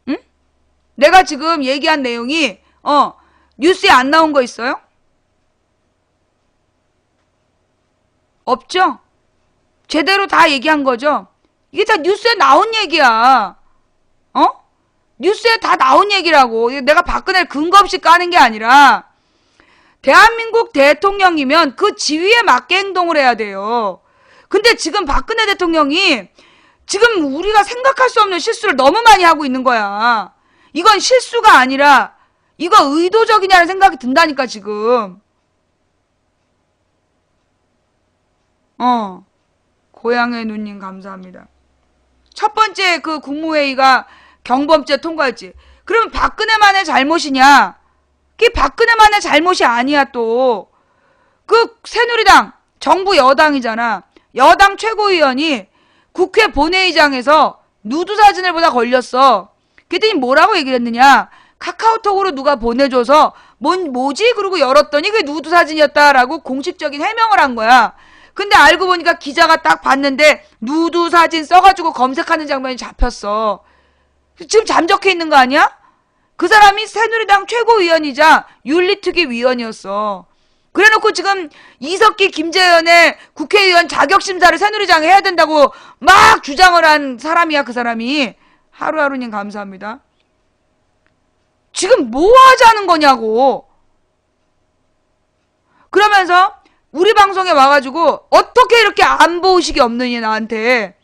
응? 내가 지금 얘기한 내용이 뉴스에 안 나온 거 있어요? 없죠? 제대로 다 얘기한 거죠? 이게 다 뉴스에 나온 얘기야. 뉴스에 다 나온 얘기라고. 내가 박근혜를 근거 없이 까는 게 아니라 대한민국 대통령이면 그 지위에 맞게 행동을 해야 돼요. 근데 지금 박근혜 대통령이 지금 우리가 생각할 수 없는 실수를 너무 많이 하고 있는 거야. 이건 실수가 아니라 이거 의도적이냐는 생각이 든다니까 지금. 고향의 누님 감사합니다. 첫 번째 국무회의가 경범죄 통과했지. 그러면 박근혜만의 잘못이냐? 그게 박근혜만의 잘못이 아니야 또. 새누리당 정부 여당이잖아. 여당 최고위원이 국회 본회의장에서 누드 사진을 보다 걸렸어. 그랬더니 뭐라고 얘기를 했느냐? 카카오톡으로 누가 보내줘서 뭐지? 그러고 열었더니 그게 누드 사진이었다라고 공식적인 해명을 한 거야. 근데 알고 보니까 기자가 딱 봤는데 누드 사진 써가지고 검색하는 장면이 잡혔어. 지금 잠적해 있는 거 아니야? 그 사람이 새누리당 최고위원이자 윤리특위 위원이었어. 그래놓고 지금 이석기, 김재현의 국회의원 자격심사를 새누리당에 해야 된다고 막 주장을 한 사람이야, 그 사람이. 하루하루님 감사합니다. 지금 뭐 하자는 거냐고. 그러면서 우리 방송에 와가지고 어떻게 이렇게 안보의식이 없느냐 나한테.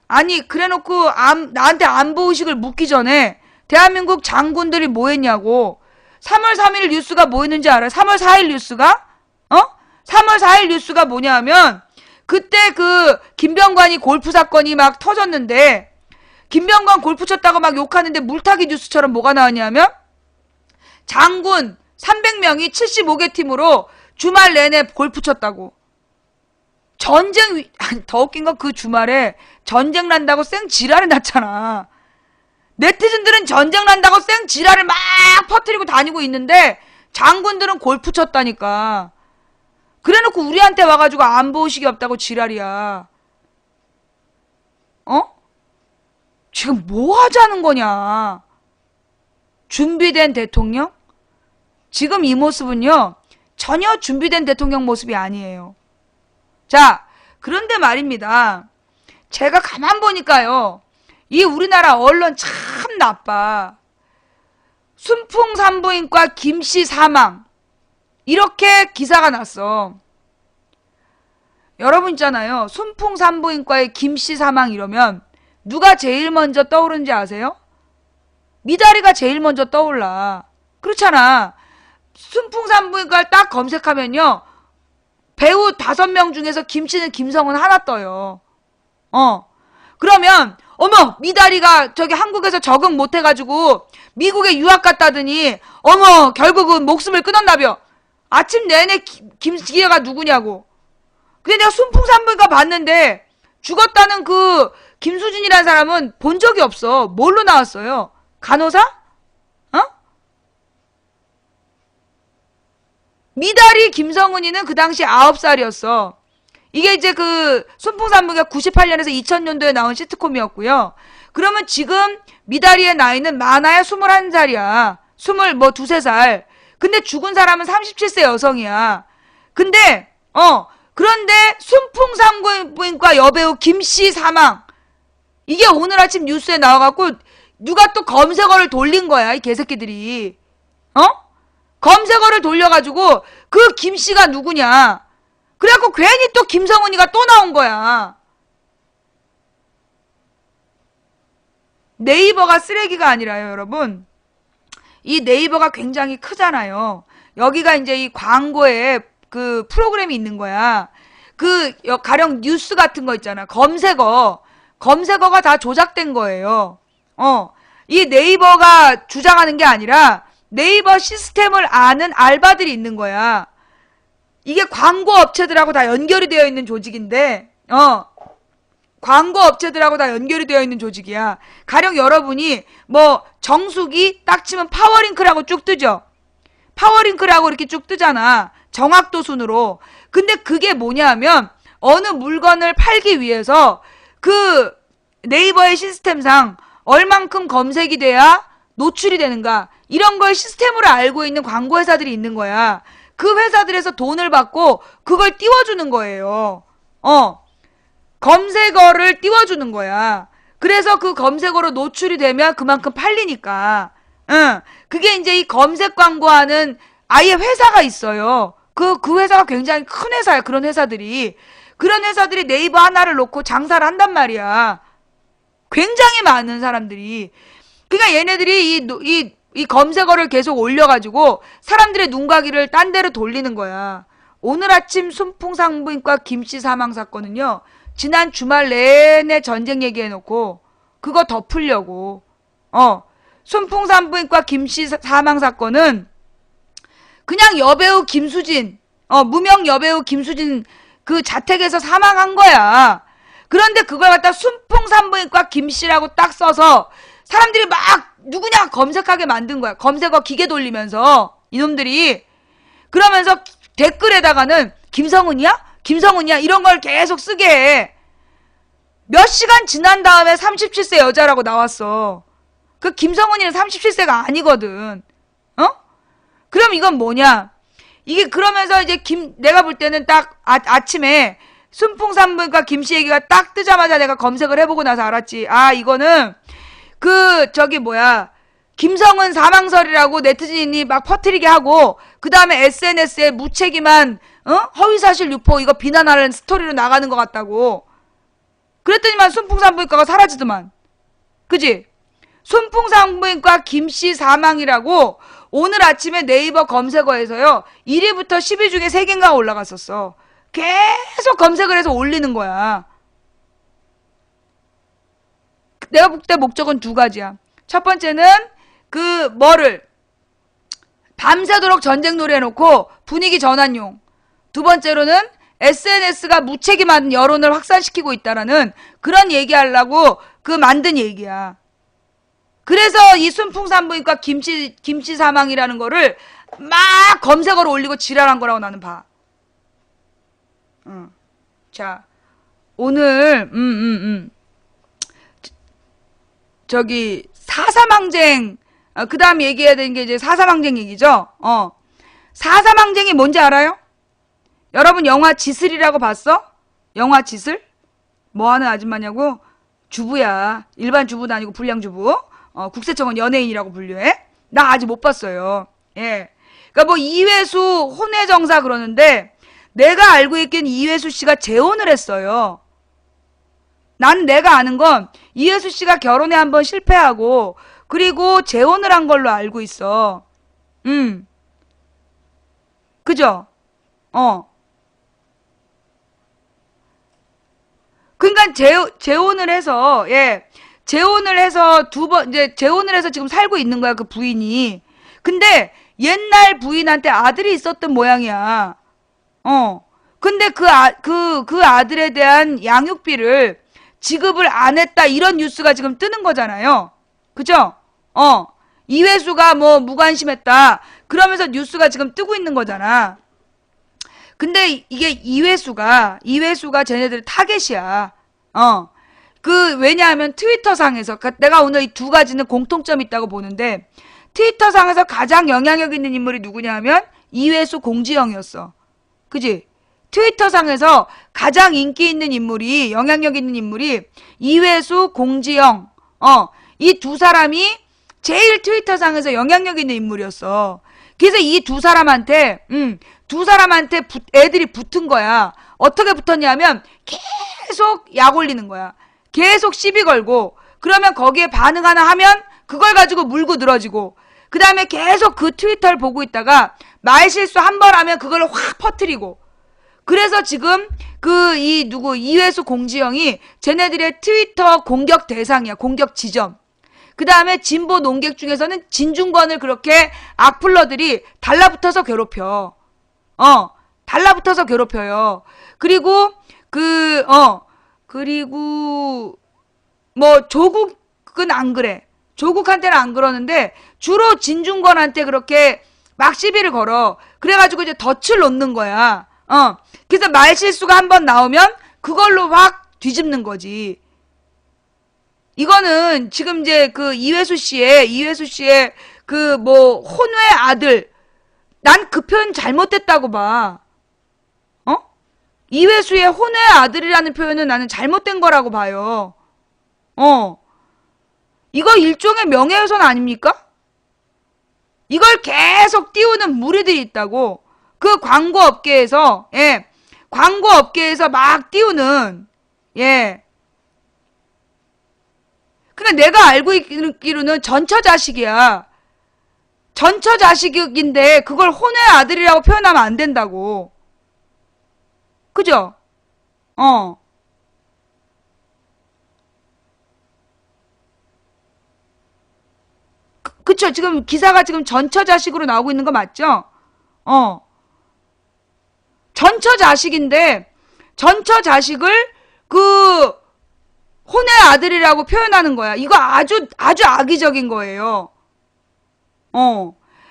아니 그래놓고 나한테 안보의식을 묻기 전에 대한민국 장군들이 뭐 했냐고. 3월 3일 뉴스가 뭐 했는지 알아요? 3월 4일 뉴스가? 3월 4일 뉴스가 뭐냐 하면 그때 김병관이 골프 사건이 막 터졌는데 김병관 골프 쳤다고 막 욕하는데 물타기 뉴스처럼 뭐가 나왔냐면 장군 300명이 75개 팀으로 주말 내내 골프 쳤다고. 더 웃긴 건 그 주말에 전쟁 난다고 쌩 지랄을 났잖아. 네티즌들은 전쟁 난다고 쌩 지랄을 막 퍼뜨리고 다니고 있는데 장군들은 골프 쳤다니까. 그래놓고 우리한테 와가지고 안보의식이 없다고 지랄이야. 지금 뭐 하자는 거냐? 준비된 대통령? 지금 이 모습은요, 전혀 준비된 대통령 모습이 아니에요. 자, 그런데 말입니다. 제가 가만 보니까요, 이 우리나라 언론 참 나빠. 순풍산부인과 김씨 사망. 이렇게 기사가 났어. 여러분 있잖아요. 순풍산부인과의 김씨 사망 이러면 누가 제일 먼저 떠오르는지 아세요? 미다리가 제일 먼저 떠올라. 그렇잖아. 순풍산부인과를 딱 검색하면요. 배우 5명 중에서 김씨는 김성은 하나 떠요. 그러면 어머 미다리가 저기 한국에서 적응 못해가지고 미국에 유학 갔다더니 어머 결국은 목숨을 끊었나벼. 아침 내내 김기아가 누구냐고. 근데 내가 순풍산부인과 봤는데 죽었다는 그 김수진이라는 사람은 본 적이 없어. 뭘로 나왔어요? 간호사? 미다리 김성은이는 그 당시 9살이었어. 이게 이제 그 순풍산부가 98년에서 2000년도에 나온 시트콤이었고요. 그러면 지금 미다리의 나이는 많아야 21살이야. 23살. 근데 죽은 사람은 37세 여성이야. 근데 그런데 순풍산부인과 여배우 김씨 사망. 이게 오늘 아침 뉴스에 나와갖고 누가 또 검색어를 돌린 거야. 이 개새끼들이. 검색어를 돌려가지고 그 김씨가 누구냐. 그래갖고 괜히 또 김성은이가 또 나온 거야. 네이버가 쓰레기가 아니라요, 여러분. 이 네이버가 굉장히 크잖아요. 여기가 이제 이 광고에 그 프로그램이 있는 거야. 그 가령 뉴스 같은 거 있잖아. 검색어가 다 조작된 거예요. 이 네이버가 주장하는 게 아니라 네이버 시스템을 아는 알바들이 있는 거야. 이게 광고 업체들하고 다 연결이 되어 있는 조직인데, 광고 업체들하고 다 연결이 되어 있는 조직이야. 가령 여러분이 뭐 정수기 딱 치면 파워링크라고 쭉 뜨죠. 파워링크라고 이렇게 쭉 뜨잖아. 정확도 순으로. 근데 그게 뭐냐 하면 어느 물건을 팔기 위해서 그 네이버의 시스템상 얼만큼 검색이 돼야 노출이 되는가 이런 걸 시스템으로 알고 있는 광고 회사들이 있는 거야. 그 회사들에서 돈을 받고 그걸 띄워주는 거예요. 검색어를 띄워주는 거야. 그래서 그 검색어로 노출이 되면 그만큼 팔리니까. 그게 이제 이 검색 광고하는 아예 회사가 있어요. 그 회사가 굉장히 큰 회사야. 그런 회사들이 네이버 하나를 놓고 장사를 한단 말이야. 굉장히 많은 사람들이. 그러니까 얘네들이 이 검색어를 계속 올려가지고 사람들의 눈가기를 딴 데로 돌리는 거야. 오늘 아침 순풍산부인과 김씨 사망 사건은요. 지난 주말 내내 전쟁 얘기해놓고 그거 덮으려고. 순풍산부인과 김씨 사망 사건은 그냥 여배우 김수진, 무명 여배우 김수진 그 자택에서 사망한 거야. 그런데 그걸 갖다 순풍산부인과 김씨라고 딱 써서 사람들이 막 누구냐 검색하게 만든 거야. 검색어 기계 돌리면서 이놈들이. 그러면서 댓글에다가는 김성은이야? 이런 걸 계속 쓰게 해. 몇 시간 지난 다음에 37세 여자라고 나왔어. 그 김성은이는 37세가 아니거든. 그럼 이건 뭐냐? 이게 그러면서 이제 내가 볼 때는 딱 아침에 순풍산부인과 김씨 얘기가 딱 뜨자마자 내가 검색을 해보고 나서 알았지. 아, 이거는 김성은 사망설이라고 네티즌이 막 퍼뜨리게 하고 그 다음에 SNS에 무책임한 허위사실 유포 이거 비난하는 스토리로 나가는 것 같다고. 그랬더니만 순풍산부인과가 사라지더만. 그지? 순풍산부인과 김씨 사망이라고 오늘 아침에 네이버 검색어에서요 1위부터 10위 중에 3개인가 올라갔었어. 계속 검색을 해서 올리는 거야. 내가 볼 때 목적은 2가지야. 첫 번째는 밤새도록 전쟁 놀이 해놓고 분위기 전환용. 두 번째로는 SNS가 무책임한 여론을 확산시키고 있다라는 그런 얘기하려고 만든 얘기야. 그래서 이 순풍산부인과 김씨 사망이라는 거를 막 검색어로 올리고 지랄한 거라고 나는 봐. 자, 오늘 저기, 사삼항쟁, 그 다음 얘기해야 되는 게 이제 사삼항쟁 얘기죠? 사삼항쟁이 뭔지 알아요? 여러분 영화 지슬이라고 봤어? 영화 지슬? 뭐 하는 아줌마냐고? 주부야. 일반 주부도 아니고 불량주부. 국세청은 연예인이라고 분류해. 나 아직 못 봤어요. 예. 그러니까 뭐 이회수 혼외정사 그러는데 내가 알고 있기엔 이회수 씨가 재혼을 했어요. 나는 내가 아는 건 이회수 씨가 결혼에 한번 실패하고 그리고 재혼을 한 걸로 알고 있어. 그죠? 그러니까 재혼을 해서 재혼을 해서 이제 재혼을 해서 지금 살고 있는 거야 그 부인이. 근데 옛날 부인한테 아들이 있었던 모양이야. 근데 그 아들에 대한 양육비를 지급을 안 했다 이런 뉴스가 지금 뜨는 거잖아요. 그죠? 이회수가 뭐 무관심했다 그러면서 뉴스가 지금 뜨고 있는 거잖아. 근데 이게 이회수가 쟤네들 타겟이야. 왜냐하면 트위터상에서, 내가 오늘 이 두 가지는 공통점이 있다고 보는데, 트위터상에서 가장 영향력 있는 인물이 누구냐 하면, 이회수 공지영이었어. 그지? 트위터상에서 가장 인기 있는 인물이, 영향력 있는 인물이, 이회수 공지영, 이 두 사람이 제일 트위터상에서 영향력 있는 인물이었어. 그래서 이 두 사람한테, 애들이 붙은 거야. 어떻게 붙었냐면 계속 약 올리는 거야. 계속 시비 걸고 그러면 거기에 반응 하나 하면 그걸 가지고 물고 늘어지고 그 다음에 계속 그 트위터를 보고 있다가 말실수 한 번 하면 그걸 확 퍼뜨리고 그래서 지금 이회수 공지영이 쟤네들의 트위터 공격 대상이야. 공격 지점. 그 다음에 진보 농객 중에서는 진중권을 그렇게 악플러들이 달라붙어서 괴롭혀. 달라붙어서 괴롭혀요. 그리고 뭐 조국은 안 그래. 조국한테는 안 그러는데 주로 진중권한테 그렇게 막 시비를 걸어. 그래가지고 이제 덫을 놓는 거야. 그래서 말실수가 한 번 나오면 그걸로 확 뒤집는 거지. 이거는 지금 이제 이회수 씨의 혼외 아들. 난 그 표현 잘못됐다고 봐. 이회수의 혼외 아들이라는 표현은 나는 잘못된 거라고 봐요. 이거 일종의 명예훼손 아닙니까? 이걸 계속 띄우는 무리들이 있다고. 그 광고업계에서 막 띄우는, 그냥 내가 알고 있기로는 전처자식이야. 전처자식인데 그걸 혼외 아들이라고 표현하면 안 된다고. 그죠? 그쵸? 지금 기사가 지금 전처자식으로 나오고 있는 거 맞죠? 전처자식인데 전처자식을 혼외 아들이라고 표현하는 거야. 이거 아주 악의적인 거예요.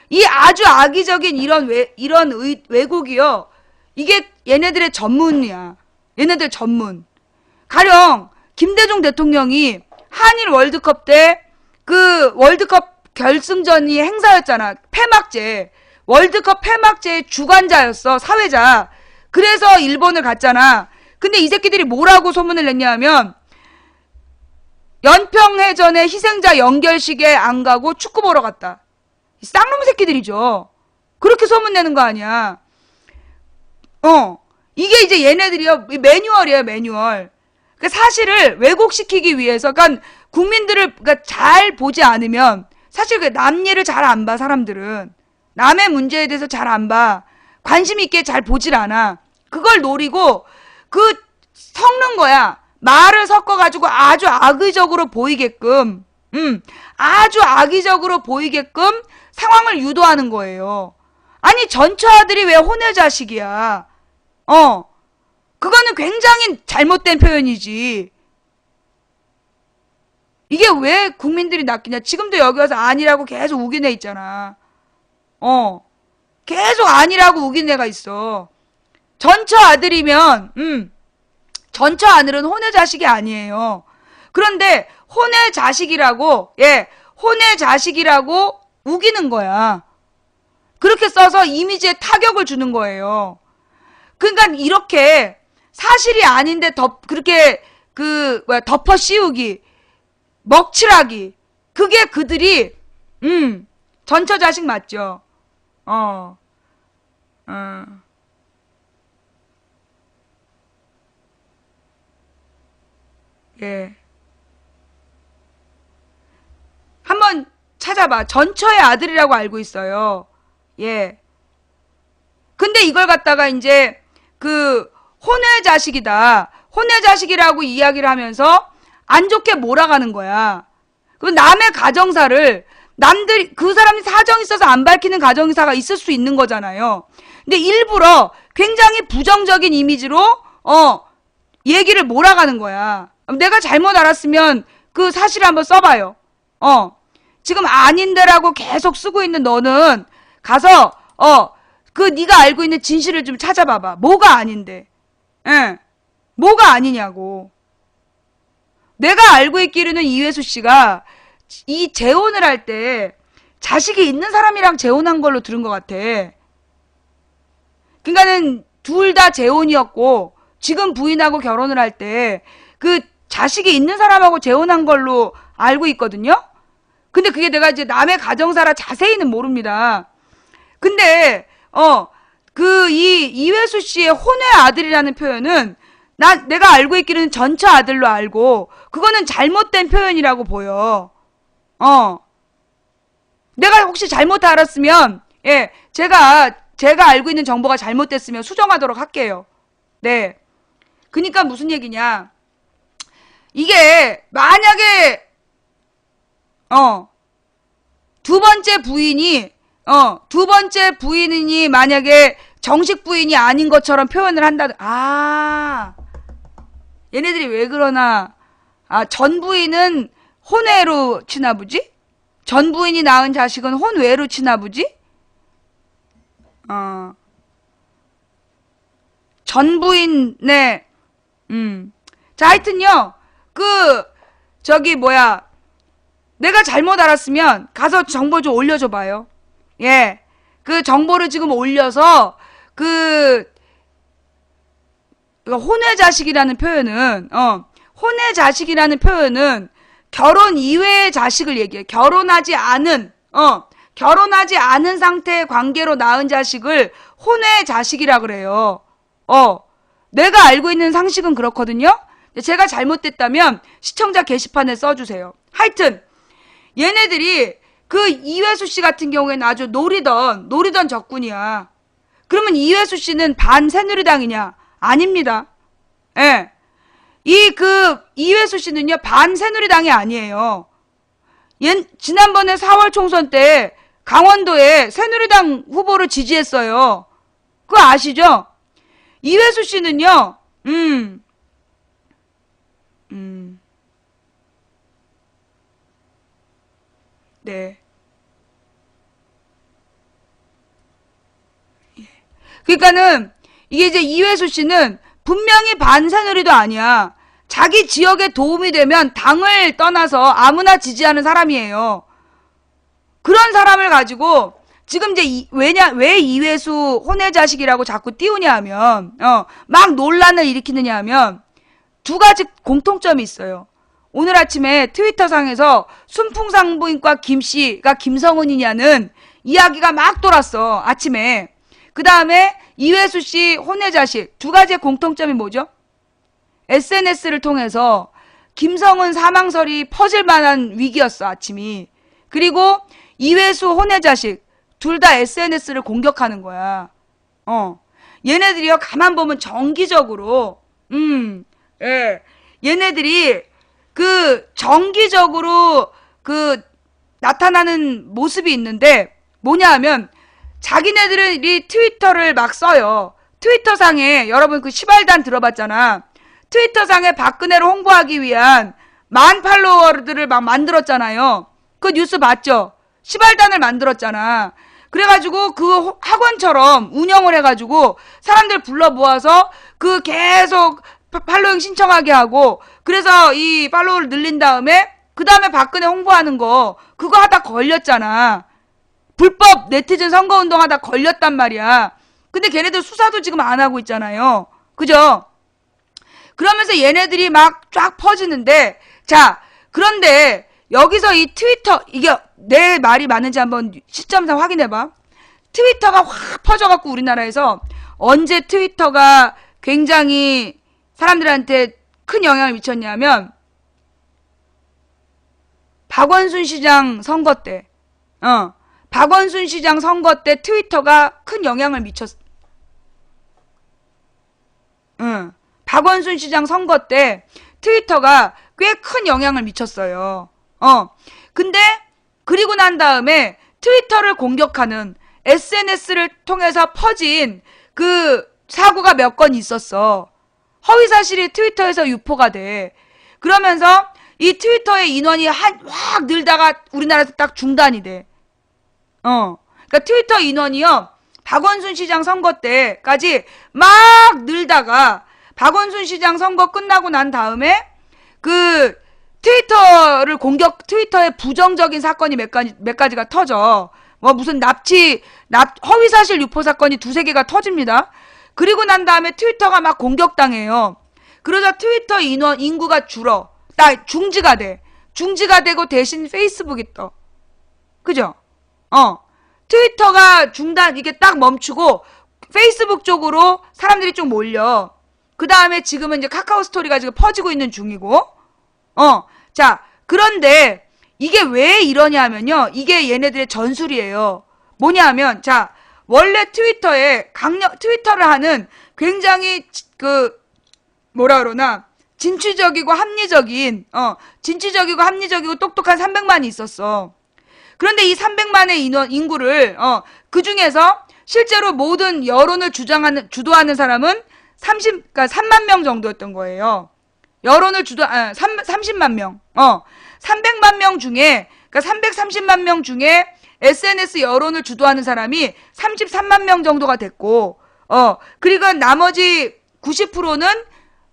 이 아주 악의적인 이런 왜곡이요. 이게 얘네들의 전문이야. 얘네들 전문. 가령 김대중 대통령이 한일 월드컵 때 월드컵 결승전이 행사였잖아. 폐막제. 월드컵 폐막제의 주관자였어. 사회자. 그래서 일본을 갔잖아. 근데 이 새끼들이 뭐라고 소문을 냈냐 하면 연평해전의 희생자 연결식에 안 가고 축구 보러 갔다. 쌍놈 새끼들이죠. 그렇게 소문내는 거 아니야. 이게 이제 얘네들이요. 매뉴얼이에요, 매뉴얼. 그러니까 사실을 왜곡시키기 위해서, 그러니까 국민들을 잘 보지 않으면, 사실 남 일을 잘 안 봐, 사람들은. 남의 문제에 대해서 잘 안 봐. 관심 있게 잘 보질 않아. 그걸 노리고, 섞는 거야. 말을 섞어가지고 아주 악의적으로 보이게끔, 아주 악의적으로 보이게끔 상황을 유도하는 거예요. 아니, 전처 아들이 왜 혼외 자식이야? 그거는 굉장히 잘못된 표현이지. 이게 왜 국민들이 낚이냐? 지금도 여기 와서 아니라고 계속 우긴 애 있잖아. 계속 아니라고 우긴 애가 있어. 전처 아들이면, 전처 아들은 혼외 자식이 아니에요. 그런데 혼의 자식이라고, 예, 혼의 자식이라고 우기는 거야. 그렇게 써서 이미지에 타격을 주는 거예요. 그러니까 이렇게 사실이 아닌데 그렇게 덮어 씌우기, 먹칠하기, 그게 그들이 전처자식 맞죠. 예. 한번 찾아봐. 전처의 아들이라고 알고 있어요. 예. 근데 이걸 갖다가 이제 혼의 자식이다. 혼의 자식이라고 이야기를 하면서 안 좋게 몰아가는 거야. 그 남의 가정사를 남들이 그 사람이 사정이 있어서 안 밝히는 가정사가 있을 수 있는 거잖아요. 근데 일부러 굉장히 부정적인 이미지로 얘기를 몰아가는 거야. 내가 잘못 알았으면 그 사실을 한번 써봐요. 지금 아닌데라고 계속 쓰고 있는 너는 가서 네가 알고 있는 진실을 좀 찾아봐봐. 뭐가 아닌데? 예. 뭐가 아니냐고. 내가 알고 있기로는 이회수 씨가 이 재혼을 할 때 자식이 있는 사람이랑 재혼한 걸로 들은 것 같아. 그러니까는 둘 다 재혼이었고 지금 부인하고 결혼을 할 때 그 자식이 있는 사람하고 재혼한 걸로 알고 있거든요. 근데 그게 내가 이제 남의 가정사라 자세히는 모릅니다. 근데 이회수 씨의 혼의 아들이라는 표현은 내가 알고 있기로는 전처 아들로 알고 그거는 잘못된 표현이라고 보여. 내가 혹시 잘못 알았으면 예, 제가 알고 있는 정보가 잘못됐으면 수정하도록 할게요. 네. 그러니까 무슨 얘기냐? 이게 만약에 두 번째 부인이 만약에 정식 부인이 아닌 것처럼 표현을 한다. 얘네들이 왜 그러나? 전 부인은 혼외로 치나 보지? 전 부인이 낳은 자식은 혼외로 치나 보지? 전 부인네. 자, 하여튼요. 내가 잘못 알았으면 가서 정보 좀 올려줘 봐요. 예. 그 정보를 지금 올려서 혼의 자식이라는 표현은 결혼 이외의 자식을 얘기해. 결혼하지 않은 상태의 관계로 낳은 자식을 혼의 자식이라 그래요. 내가 알고 있는 상식은 그렇거든요. 제가 잘못됐다면 시청자 게시판에 써주세요. 하여튼 얘네들이 이회수 씨 같은 경우에는 아주 노리던 적군이야. 그러면 이회수 씨는 반 새누리당이냐? 아닙니다. 예. 이회수 씨는요, 반 새누리당이 아니에요. 지난번에 4월 총선 때 강원도에 새누리당 후보를 지지했어요. 그거 아시죠? 이회수 씨는요, 네. 그러니까는 이게 이제 이회수 씨는 분명히 반새누리도 아니야. 자기 지역에 도움이 되면 당을 떠나서 아무나 지지하는 사람이에요. 그런 사람을 가지고 지금 이제 왜 이회수 혼의 자식이라고 자꾸 띄우냐 하면 막 논란을 일으키느냐 하면 두 가지 공통점이 있어요. 오늘 아침에 트위터상에서 순풍산부인과 김씨가 김성은이냐는 이야기가 막 돌았어. 아침에. 그 다음에 이회수 씨 혼의 자식 두 가지의 공통점이 뭐죠? SNS를 통해서 김성은 사망설이 퍼질 만한 위기였어. 아침이. 그리고 이회수 혼의 자식 둘 다 SNS를 공격하는 거야. 얘네들이요 가만 보면 정기적으로 예. 얘네들이 정기적으로 나타나는 모습이 있는데 뭐냐 하면 자기네들이 트위터를 막 써요. 트위터상에 여러분 시발단 들어봤잖아. 트위터상에 박근혜를 홍보하기 위한 만 팔로워들을 막 만들었잖아요. 그 뉴스 봤죠? 시발단을 만들었잖아. 그래가지고 학원처럼 운영을 해가지고 사람들 불러 모아서 계속 팔로잉 신청하게 하고, 그래서 이 팔로우를 늘린 다음에 그 다음에 박근혜 홍보하는 거 그거 하다 걸렸잖아. 불법 네티즌 선거운동 하다 걸렸단 말이야. 근데 걔네들 수사도 지금 안 하고 있잖아요. 그죠? 그러면서 얘네들이 막 쫙 퍼지는데, 자, 그런데 여기서 이 트위터, 이게 내 말이 맞는지 한번 시점상 확인해봐. 트위터가 확 퍼져갖고 우리나라에서 언제 트위터가 굉장히 사람들한테 큰 영향을 미쳤냐면, 박원순 시장 선거 때, 박원순 시장 선거 때 트위터가 큰 영향을 미쳤어. 박원순 시장 선거 때 트위터가 꽤 큰 영향을 미쳤어요. 근데 그리고 난 다음에 트위터를 공격하는 SNS를 통해서 퍼진 그 사고가 몇 건 있었어. 허위사실이 트위터에서 유포가 돼. 그러면서 이 트위터의 인원이 확 늘다가 우리나라에서 딱 중단이 돼. 그러니까 트위터 인원이요, 박원순 시장 선거 때까지 막 늘다가 박원순 시장 선거 끝나고 난 다음에 그 트위터의 부정적인 사건이 몇 가지가 터져. 뭐 무슨 허위사실 유포 사건이 두세 개가 터집니다. 그리고 난 다음에 트위터가 막 공격당해요. 그러자 트위터 인구가 줄어. 중지가 돼. 중지가 되고 대신 페이스북이 떠. 그죠? 트위터가 이게 딱 멈추고 페이스북 쪽으로 사람들이 좀 몰려. 그 다음에 지금은 이제 카카오 스토리가 지금 퍼지고 있는 중이고. 자, 그런데 이게 왜 이러냐면요. 이게 얘네들의 전술이에요. 뭐냐면, 자, 원래 트위터를 하는 굉장히 뭐라 그러나, 진취적이고 합리적이고 똑똑한 300만이 있었어. 그런데 이 300만의 인구를, 그 중에서 실제로 모든 여론을 주도하는 사람은 3만 명 정도였던 거예요. 여론을 30만 명. 300만 명 중에, 그러니까 330만 명 중에 SNS 여론을 주도하는 사람이 33만 명 정도가 됐고, 그리고 나머지 90%는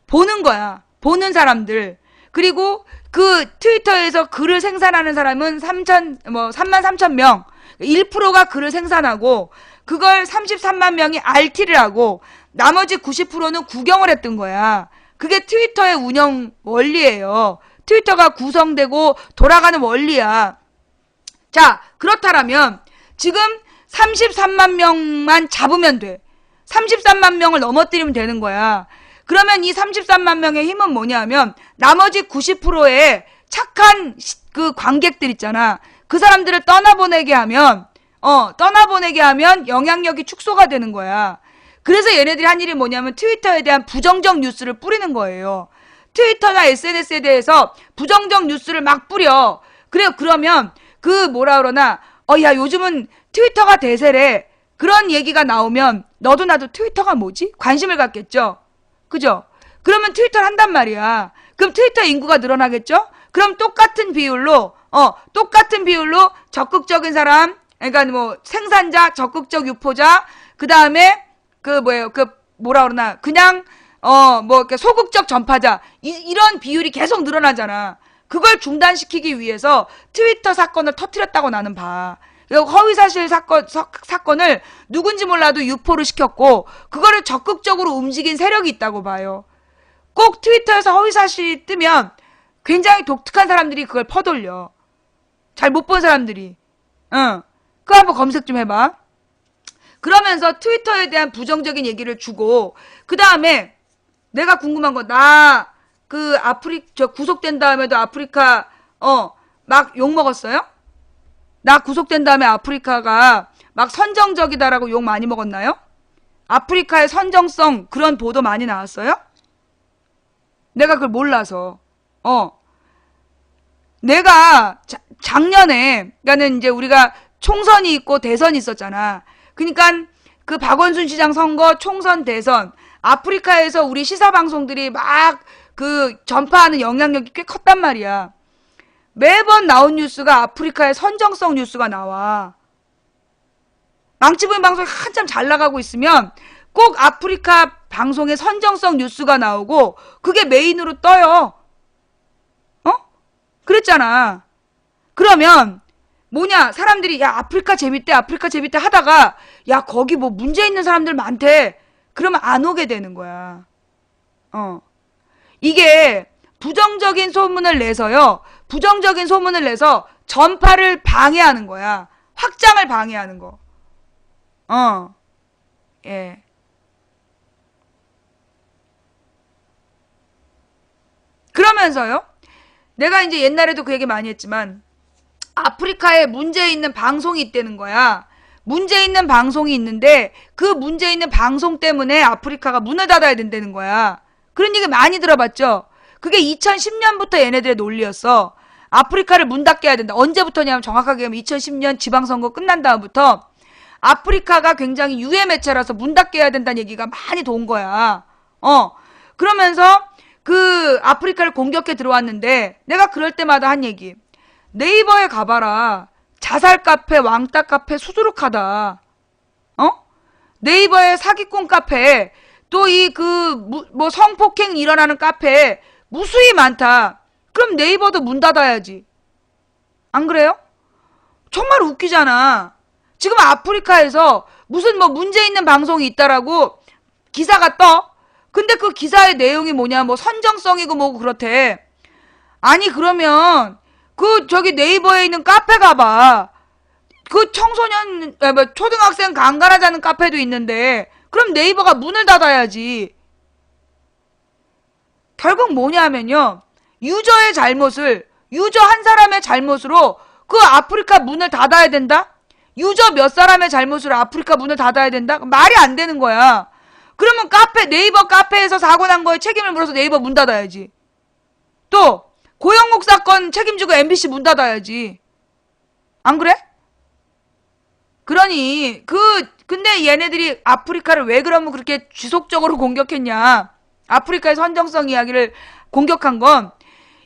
보는 거야. 보는 사람들. 그리고 그 트위터에서 글을 생산하는 사람은 3만 3천 명. 1%가 글을 생산하고, 그걸 33만 명이 RT를 하고, 나머지 90%는 구경을 했던 거야. 그게 트위터의 운영 원리예요. 트위터가 구성되고 돌아가는 원리야. 자, 그렇다면 지금 33만 명만 잡으면 돼. 33만 명을 넘어뜨리면 되는 거야. 그러면 이 33만 명의 힘은 뭐냐면 나머지 90%의 착한 그 관객들 있잖아. 그 사람들을 떠나보내게 하면 영향력이 축소가 되는 거야. 그래서 얘네들이 한 일이 뭐냐면 트위터에 대한 부정적 뉴스를 뿌리는 거예요. 트위터나 SNS에 대해서 부정적 뉴스를 막 뿌려. 그러면 야, 요즘은 트위터가 대세래. 그런 얘기가 나오면 너도 나도 트위터가 뭐지? 관심을 갖겠죠? 그죠? 그러면 트위터를 한단 말이야. 그럼 트위터 인구가 늘어나겠죠? 그럼 똑같은 비율로 적극적인 사람, 그러니까 뭐 생산자, 적극적 유포자, 그 다음에 그냥 소극적 전파자, 이런 비율이 계속 늘어나잖아. 그걸 중단시키기 위해서 트위터 사건을 터뜨렸다고 나는 봐. 허위사실 사건을 누군지 몰라도 유포를 시켰고, 그거를 적극적으로 움직인 세력이 있다고 봐요. 꼭 트위터에서 허위사실이 뜨면 굉장히 독특한 사람들이 그걸 퍼돌려. 잘 못 본 사람들이. 그거 한번 검색 좀 해봐. 그러면서 트위터에 대한 부정적인 얘기를 주고, 그 다음에 내가 궁금한 거, 구속된 다음에도 아프리카, 막 욕먹었어요? 나 구속된 다음에 아프리카가 막 선정적이다라고 욕 많이 먹었나요? 아프리카의 선정성, 그런 보도 많이 나왔어요? 내가 그걸 몰라서. 내가 작년에, 그러니까는 이제 우리가 총선이 있고 대선이 있었잖아. 그러니까 그 박원순 시장 선거, 총선, 대선, 아프리카에서 우리 시사 방송들이 막 전파하는 영향력이 꽤 컸단 말이야. 매번 나온 뉴스가 아프리카의 선정성 뉴스가 나와. 망치부인 방송이 한참 잘 나가고 있으면 꼭 아프리카 방송에 선정성 뉴스가 나오고 그게 메인으로 떠요. 어? 그랬잖아. 그러면 뭐냐, 사람들이 야 아프리카 재밌대 아프리카 재밌대 하다가 야 거기 뭐 문제 있는 사람들 많대. 그러면 안 오게 되는 거야. 이게 부정적인 소문을 내서요. 부정적인 소문을 내서 전파를 방해하는 거야. 확장을 방해하는 거. 예. 그러면서요. 내가 이제 옛날에도 그 얘기 많이 했지만 아프리카에 문제 있는 방송이 있다는 거야. 문제 있는 방송이 있는데 그 문제 있는 방송 때문에 아프리카가 문을 닫아야 된다는 거야. 그런 얘기 많이 들어봤죠? 그게 2010년부터 얘네들의 논리였어. 아프리카를 문 닫게 해야 된다. 언제부터냐면 정확하게 하면 2010년 지방선거 끝난 다음부터 아프리카가 굉장히 유해 매체라서 문 닫게 해야 된다는 얘기가 많이 돈 거야. 그러면서 그 아프리카를 공격해 들어왔는데 내가 그럴 때마다 한 얘기. 네이버에 가봐라. 자살 카페, 왕따 카페 수두룩하다. 네이버에 사기꾼 카페, 또 뭐 성폭행 일어나는 카페 무수히 많다. 그럼 네이버도 문 닫아야지. 안 그래요? 정말 웃기잖아. 지금 아프리카에서 무슨 뭐 문제 있는 방송이 있다라고 기사가 떠. 근데 그 기사의 내용이 뭐냐, 뭐 선정성이고 뭐고 그렇대. 아니 그러면 그 저기 네이버에 있는 카페 가봐. 그 청소년 뭐 초등학생 강간하자는 카페도 있는데 그럼 네이버가 문을 닫아야지. 결국 뭐냐면요, 유저의 잘못을, 유저 한 사람의 잘못으로 그 아프리카 문을 닫아야 된다? 유저 몇 사람의 잘못으로 아프리카 문을 닫아야 된다? 말이 안 되는 거야. 그러면 네이버 카페에서 사고 난 거에 책임을 물어서 네이버 문 닫아야지. 또 고영욱 사건 책임지고 MBC 문 닫아야지. 안 그래? 그러니 근데 얘네들이 아프리카를 왜 그러면 그렇게 지속적으로 공격했냐? 아프리카의 선정성 이야기를 공격한 건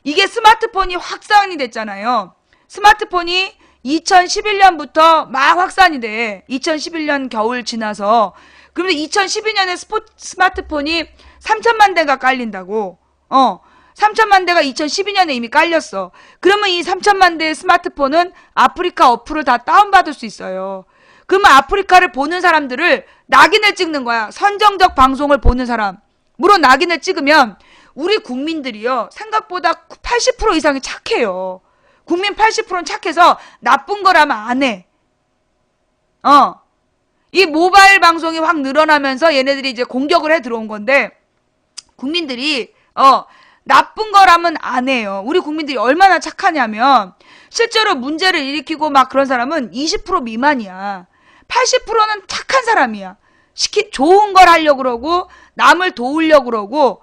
이게 스마트폰이 확산이 됐잖아요. 스마트폰이 2011년부터 막 확산이 돼. 2011년 겨울 지나서. 그러면 2012년에 스마트폰이 3천만 대가 깔린다고. 3천만 대가 2012년에 이미 깔렸어. 그러면 이 3천만 대의 스마트폰은 아프리카 어플을 다 다운받을 수 있어요. 그러면 아프리카를 보는 사람들을 낙인을 찍는 거야. 선정적 방송을 보는 사람. 물론 낙인을 찍으면 우리 국민들이요, 생각보다 80% 이상이 착해요. 국민 80%는 착해서 나쁜 거라면 안 해. 이 모바일 방송이 확 늘어나면서 얘네들이 이제 공격을 해 들어온 건데, 국민들이 나쁜 거라면 안 해요. 우리 국민들이 얼마나 착하냐면 실제로 문제를 일으키고 막 그런 사람은 20% 미만이야. 80%는 착한 사람이야. 좋은 걸 하려고 그러고 남을 도우려고 그러고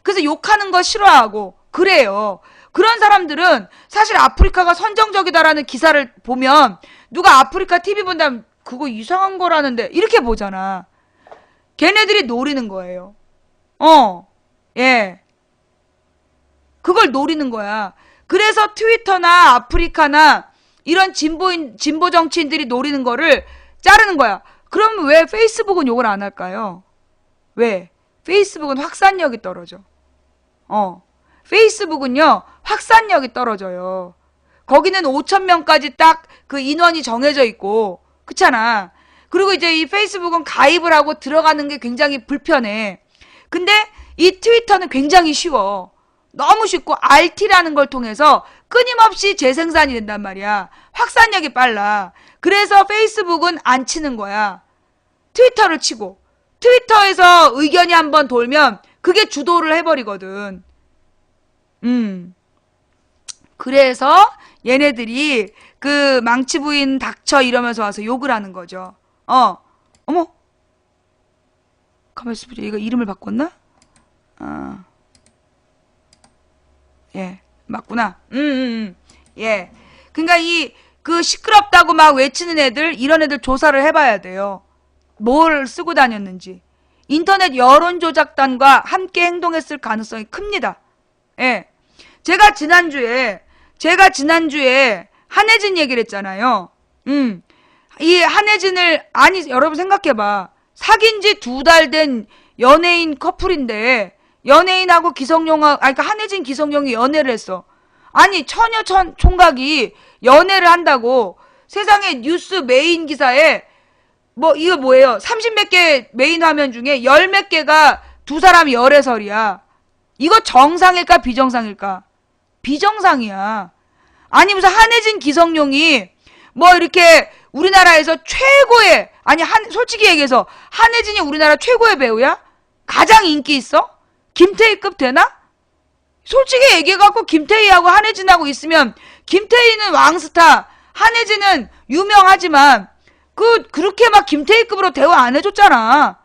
그래서 욕하는 거 싫어하고 그래요. 그런 사람들은 사실 아프리카가 선정적이다라는 기사를 보면 누가 아프리카 TV 본다면 그거 이상한 거라는데 이렇게 보잖아. 걔네들이 노리는 거예요. 예. 그걸 노리는 거야. 그래서 트위터나 아프리카나 이런 진보 정치인들이 노리는 거를 자르는 거야. 그럼 왜 페이스북은 욕을 안 할까요? 왜? 페이스북은 확산력이 떨어져. 페이스북은요, 확산력이 떨어져요. 거기는 5,000명까지 딱 그 인원이 정해져 있고, 그렇잖아. 그리고 이제 이 페이스북은 가입을 하고 들어가는 게 굉장히 불편해. 근데 이 트위터는 굉장히 쉬워. 너무 쉽고 RT라는 걸 통해서 끊임없이 재생산이 된단 말이야. 확산력이 빨라. 그래서 페이스북은 안 치는 거야. 트위터를 치고. 트위터에서 의견이 한번 돌면 그게 주도를 해버리거든. 그래서 얘네들이 그 망치 부인 닥쳐 이러면서 와서 욕을 하는 거죠. 어머. 가만있어 보자. 이거 이름을 바꿨나? 예, 맞구나. 예. 그러니까 그 시끄럽다고 막 외치는 애들, 이런 애들 조사를 해봐야 돼요. 뭘 쓰고 다녔는지. 인터넷 여론조작단과 함께 행동했을 가능성이 큽니다. 예. 제가 지난주에 한혜진 얘기를 했잖아요. 이 한혜진을, 아니, 여러분 생각해봐. 사귄 지 2달 된 연예인 커플인데, 연예인하고 그러니까 한혜진 기성용이 연애를 했어. 아니, 처녀 총각이 연애를 한다고 세상에 뉴스 메인 기사에 이거 뭐예요? 30몇 개 메인 화면 중에 10몇 개가 두 사람이 열애설이야. 이거 정상일까 비정상일까? 비정상이야. 아니 무슨 한혜진 기성용이 이렇게 우리나라에서 최고의, 아니 솔직히 얘기해서 한혜진이 우리나라 최고의 배우야? 가장 인기 있어? 김태희급 되나? 솔직히 얘기해갖고 김태희하고 한혜진하고 있으면 김태희는 왕스타, 한혜진은 유명하지만 그렇게 막 김태희급으로 대화 안 해줬잖아.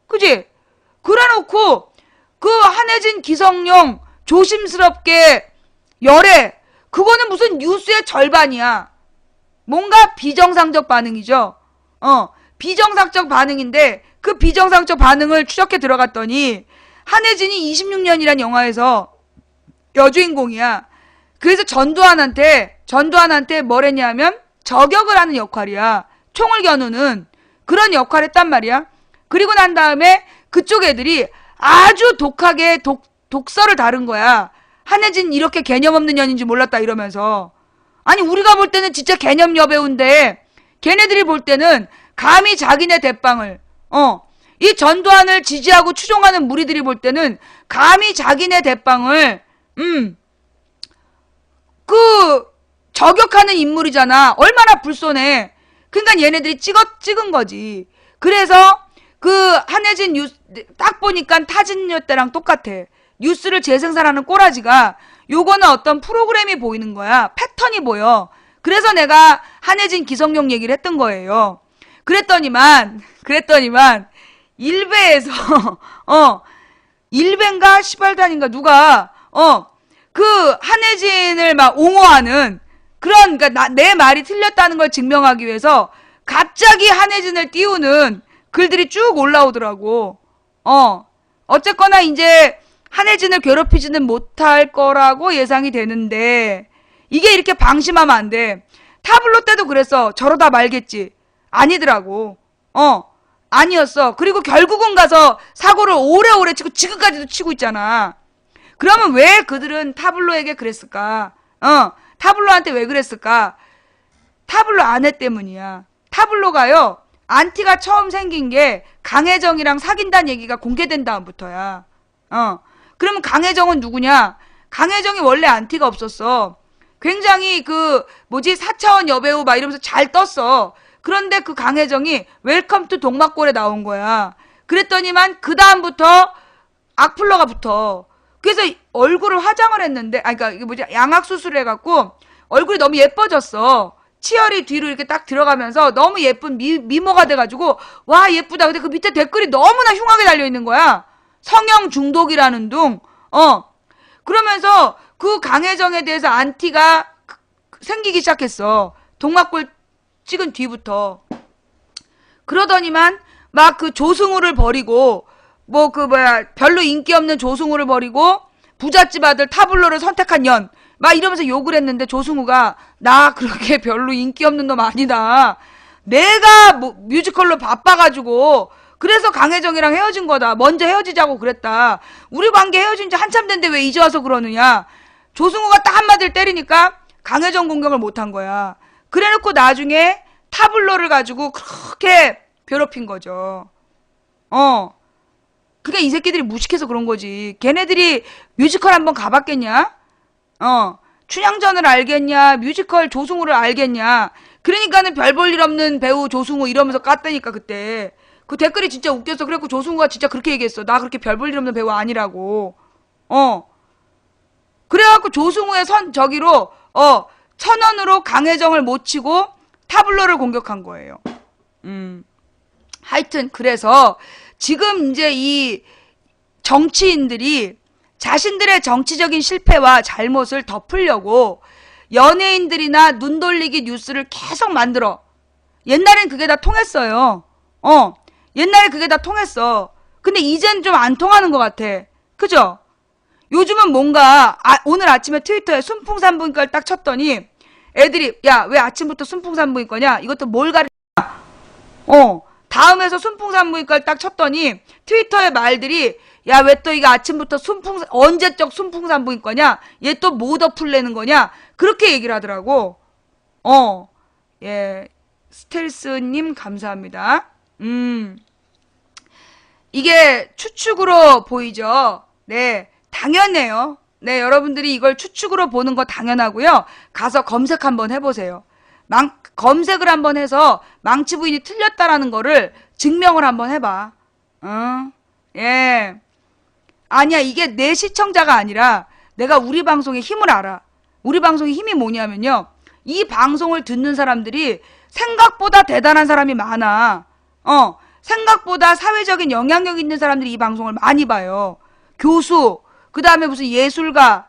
그지? 그래놓고 한혜진 기성용 조심스럽게 열애, 그거는 무슨 뉴스의 절반이야. 뭔가 비정상적 반응이죠. 비정상적 반응인데 그 비정상적 반응을 추적해 들어갔더니 한혜진이 26년이란 영화에서 여주인공이야. 그래서 전두환한테 뭐랬냐면 저격을 하는 역할이야. 총을 겨누는 그런 역할을 했단 말이야. 그리고 난 다음에 그쪽 애들이 아주 독하게 독설을 다룬 거야. 한혜진 이렇게 개념 없는 년인지 몰랐다 이러면서. 아니 우리가 볼 때는 진짜 개념 여배우인데 걔네들이 볼 때는 감히 자기네 대빵을 이 전두환을 지지하고 추종하는 무리들이 볼 때는 감히 자기네 대빵을 저격하는 인물이잖아. 얼마나 불손해. 그러니까 얘네들이 찍은 거지. 그래서 한혜진 뉴스 딱 보니까 타진녀 때랑 똑같아. 뉴스를 재생산하는 꼬라지가 요거는 어떤 프로그램이 보이는 거야. 패턴이 보여. 그래서 내가 한혜진 기성용 얘기를 했던 거예요. 그랬더니만 일베에서 일베인가 시발단인가 누가 한혜진을 막 옹호하는 그러니까 내 말이 틀렸다는 걸 증명하기 위해서 갑자기 한혜진을 띄우는 글들이 쭉 올라오더라고. 어쨌거나 이제 한혜진을 괴롭히지는 못할 거라고 예상이 되는데 이게 이렇게 방심하면 안 돼. 타블로 때도 그랬어. 저러다 말겠지. 아니더라고. 아니었어. 그리고 결국은 가서 사고를 오래오래 치고 지금까지도 치고 있잖아. 그러면 왜 그들은 타블로에게 그랬을까? 타블로한테 왜 그랬을까? 타블로 아내 때문이야. 타블로가요. 안티가 처음 생긴 게 강혜정이랑 사귄다는 얘기가 공개된 다음부터야. 그러면 강혜정은 누구냐? 강혜정이 원래 안티가 없었어. 굉장히 4차원 여배우 막 이러면서 잘 떴어. 그런데 그 강혜정이 웰컴 투 동막골에 나온 거야. 그랬더니만 그 다음부터 악플러가 붙어. 그래서 얼굴을 화장을 했는데, 그러니까 양악 수술을 해갖고 얼굴이 너무 예뻐졌어. 치열이 뒤로 이렇게 딱 들어가면서 너무 예쁜 미모가 돼가지고 와 예쁘다. 근데 그 밑에 댓글이 너무나 흉하게 달려있는 거야. 성형 중독이라는 둥. 그러면서 그 강혜정에 대해서 안티가 생기기 시작했어. 동막골 찍은 뒤부터. 그러더니만 막 조승우를 버리고 별로 인기 없는 조승우를 버리고 부잣집 아들 타블로를 선택한 년 막 이러면서 욕을 했는데 조승우가 나 그렇게 별로 인기 없는 놈 아니다. 내가 뮤지컬로 바빠가지고 그래서 강혜정이랑 헤어진 거다. 먼저 헤어지자고 그랬다. 우리 관계 헤어진 지 한참 됐는데 왜 이제 와서 그러느냐. 조승우가 딱 한마디를 때리니까 강혜정 공격을 못한 거야. 그래놓고 나중에 타블로를 가지고 그렇게 괴롭힌 거죠. 그게 이 새끼들이 무식해서 그런 거지. 걔네들이 뮤지컬 한번 가봤겠냐? 춘향전을 알겠냐? 뮤지컬 조승우를 알겠냐? 그러니까는 별 볼 일 없는 배우 조승우 이러면서 깠다니까 그때. 그 댓글이 진짜 웃겼어. 그래갖고 조승우가 진짜 그렇게 얘기했어. 나 그렇게 별 볼 일 없는 배우 아니라고. 그래갖고 조승우의 저기로 1,000원으로 강혜정을 못 치고 타블로를 공격한 거예요. 하여튼 그래서 지금 이제 이 정치인들이 자신들의 정치적인 실패와 잘못을 덮으려고 연예인들이나 눈 돌리기 뉴스를 계속 만들어. 옛날엔 그게 다 통했어요. 옛날에 그게 다 통했어. 근데 이젠 좀 안 통하는 것 같아. 그죠? 요즘은 뭔가 오늘 아침에 트위터에 순풍산부인과를 딱 쳤더니 애들이 야 왜 아침부터 순풍산부인과냐? 이것도 뭘 가르쳐? 다음에서 순풍산부인과를 딱 쳤더니 트위터에 말들이 야, 왜 또 이게 아침부터 언제적 순풍산부인과냐? 얘 또 뭐 더 풀내는 거냐? 그렇게 얘기를 하더라고. 예. 스텔스님 감사합니다. 이게 추측으로 보이죠? 네. 당연해요. 네, 여러분들이 이걸 추측으로 보는 거 당연하고요. 가서 검색 한번 해보세요. 검색을 한번 해서 망치 부인이 틀렸다라는 거를 증명을 한번 해봐. 예. 아니야, 이게 내 시청자가 아니라 내가 우리 방송의 힘을 알아. 우리 방송의 힘이 뭐냐면요. 이 방송을 듣는 사람들이 생각보다 대단한 사람이 많아. 생각보다 사회적인 영향력 있는 사람들이 이 방송을 많이 봐요. 교수, 그 다음에 무슨 예술가,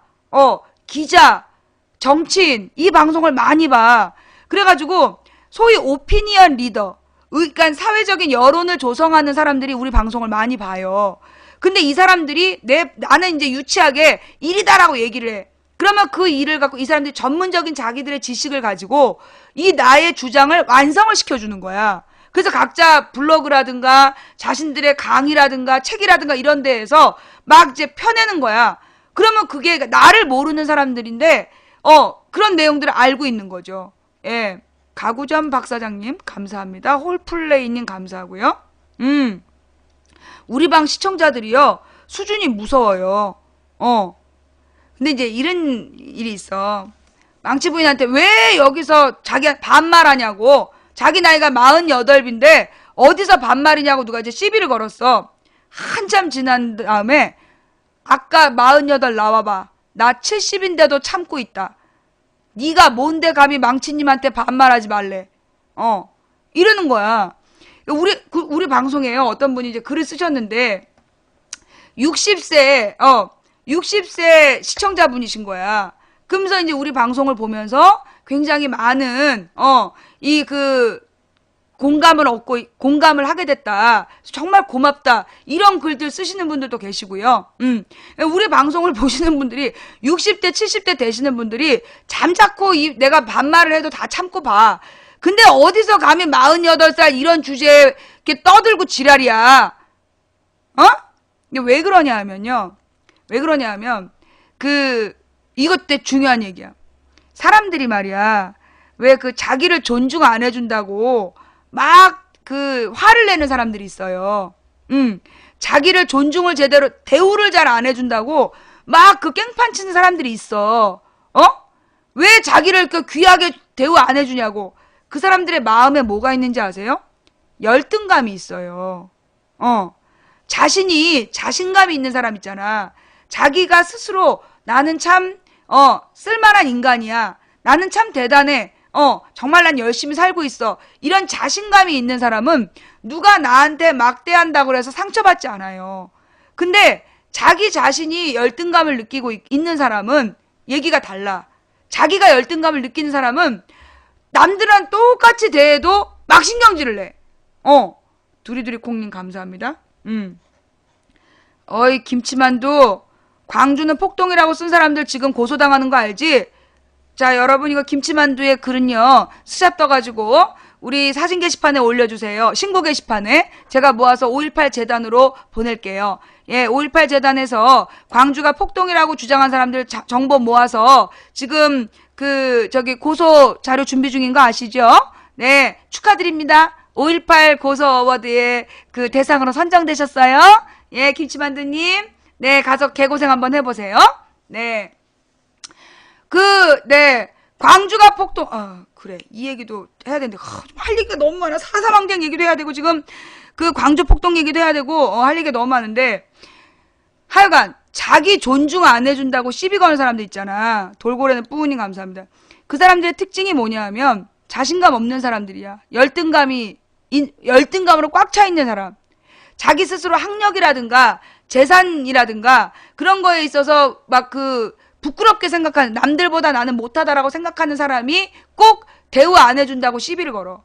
기자, 정치인, 이 방송을 많이 봐. 그래가지고 소위 오피니언 리더, 그러니까 사회적인 여론을 조성하는 사람들이 우리 방송을 많이 봐요. 근데 이 사람들이 나는 이제 유치하게 일이다라고 얘기를 해. 그러면 그 일을 갖고 이 사람들이 전문적인 자기들의 지식을 가지고 이 나의 주장을 완성을 시켜주는 거야. 그래서 각자 블로그라든가 자신들의 강의라든가 책이라든가 이런 데에서 막 이제 펴내는 거야. 그러면 그게 나를 모르는 사람들인데 그런 내용들을 알고 있는 거죠. 예. 가구점 박사장님 감사합니다. 홀플레이님 감사하고요. 우리 방 시청자들이요. 수준이 무서워요. 근데 이제 이런 일이 있어. 망치 부인한테 왜 여기서 자기 반말하냐고. 자기 나이가 48인데 어디서 반말이냐고 누가 이제 시비를 걸었어. 한참 지난 다음에 아까 48 나와봐. 나 70인데도 참고 있다. 네가 뭔데 감히 망치님한테 반말하지 말래. 이러는 거야. 우리 방송에요. 어떤 분이 이제 글을 쓰셨는데 60세 시청자분이신 거야. 그러면서 이제 우리 방송을 보면서 굉장히 많은 공감을 하게 됐다. 정말 고맙다. 이런 글들 쓰시는 분들도 계시고요. 우리 방송을 보시는 분들이 60대, 70대 되시는 분들이 잠자코 내가 반말을 해도 다 참고 봐. 근데 어디서 감히 48살 이런 주제에 이렇게 떠들고 지랄이야. 왜 그러냐 하면요. 이것 때 중요한 얘기야. 사람들이 말이야. 왜 자기를 존중 안 해준다고 막 화를 내는 사람들이 있어요. 자기를 존중을 제대로 대우를 잘 안 해준다고 막 깽판 치는 사람들이 있어. 왜 자기를 귀하게 대우 안 해주냐고. 그 사람들의 마음에 뭐가 있는지 아세요? 열등감이 있어요. 자신감이 있는 사람 있잖아. 자기가 스스로 나는 참 쓸만한 인간이야. 나는 참 대단해. 정말 난 열심히 살고 있어. 이런 자신감이 있는 사람은 누가 나한테 막대한다고 해서 상처받지 않아요. 근데 자기 자신이 열등감을 느끼고 있는 사람은 얘기가 달라. 자기가 열등감을 느끼는 사람은 남들은 똑같이 대해도 막 신경질을 내. 두리두리콩님 감사합니다. 어이 김치만두. 광주는 폭동이라고 쓴 사람들 지금 고소당하는 거 알지? 자, 여러분 이거 김치만두의 글은요. 스샷 떠가지고 우리 사진 게시판에 올려주세요. 신고 게시판에 제가 모아서 5.18 재단으로 보낼게요. 예, 5.18 재단에서 광주가 폭동이라고 주장한 사람들 정보 모아서 지금 고소 자료 준비 중인 거 아시죠? 네, 축하드립니다. 5.18 고소 어워드의 대상으로 선정되셨어요. 예, 김치만두님. 네, 가서 개고생 한번 해보세요. 네. 광주가 폭동, 그래. 이 얘기도 해야 되는데, 할 얘기가 너무 많아. 사사망정 얘기도 해야 되고, 지금, 광주 폭동 얘기도 해야 되고, 할 얘기가 너무 많은데, 하여간, 자기 존중 안 해준다고 시비 거는 사람들 있잖아. 돌고래는 뿌우님 감사합니다. 그 사람들의 특징이 뭐냐 하면, 자신감 없는 사람들이야. 열등감으로 꽉 차 있는 사람. 자기 스스로 학력이라든가, 재산이라든가, 그런 거에 있어서 막 부끄럽게 생각하는, 남들보다 나는 못하다라고 생각하는 사람이 꼭 대우 안 해준다고 시비를 걸어.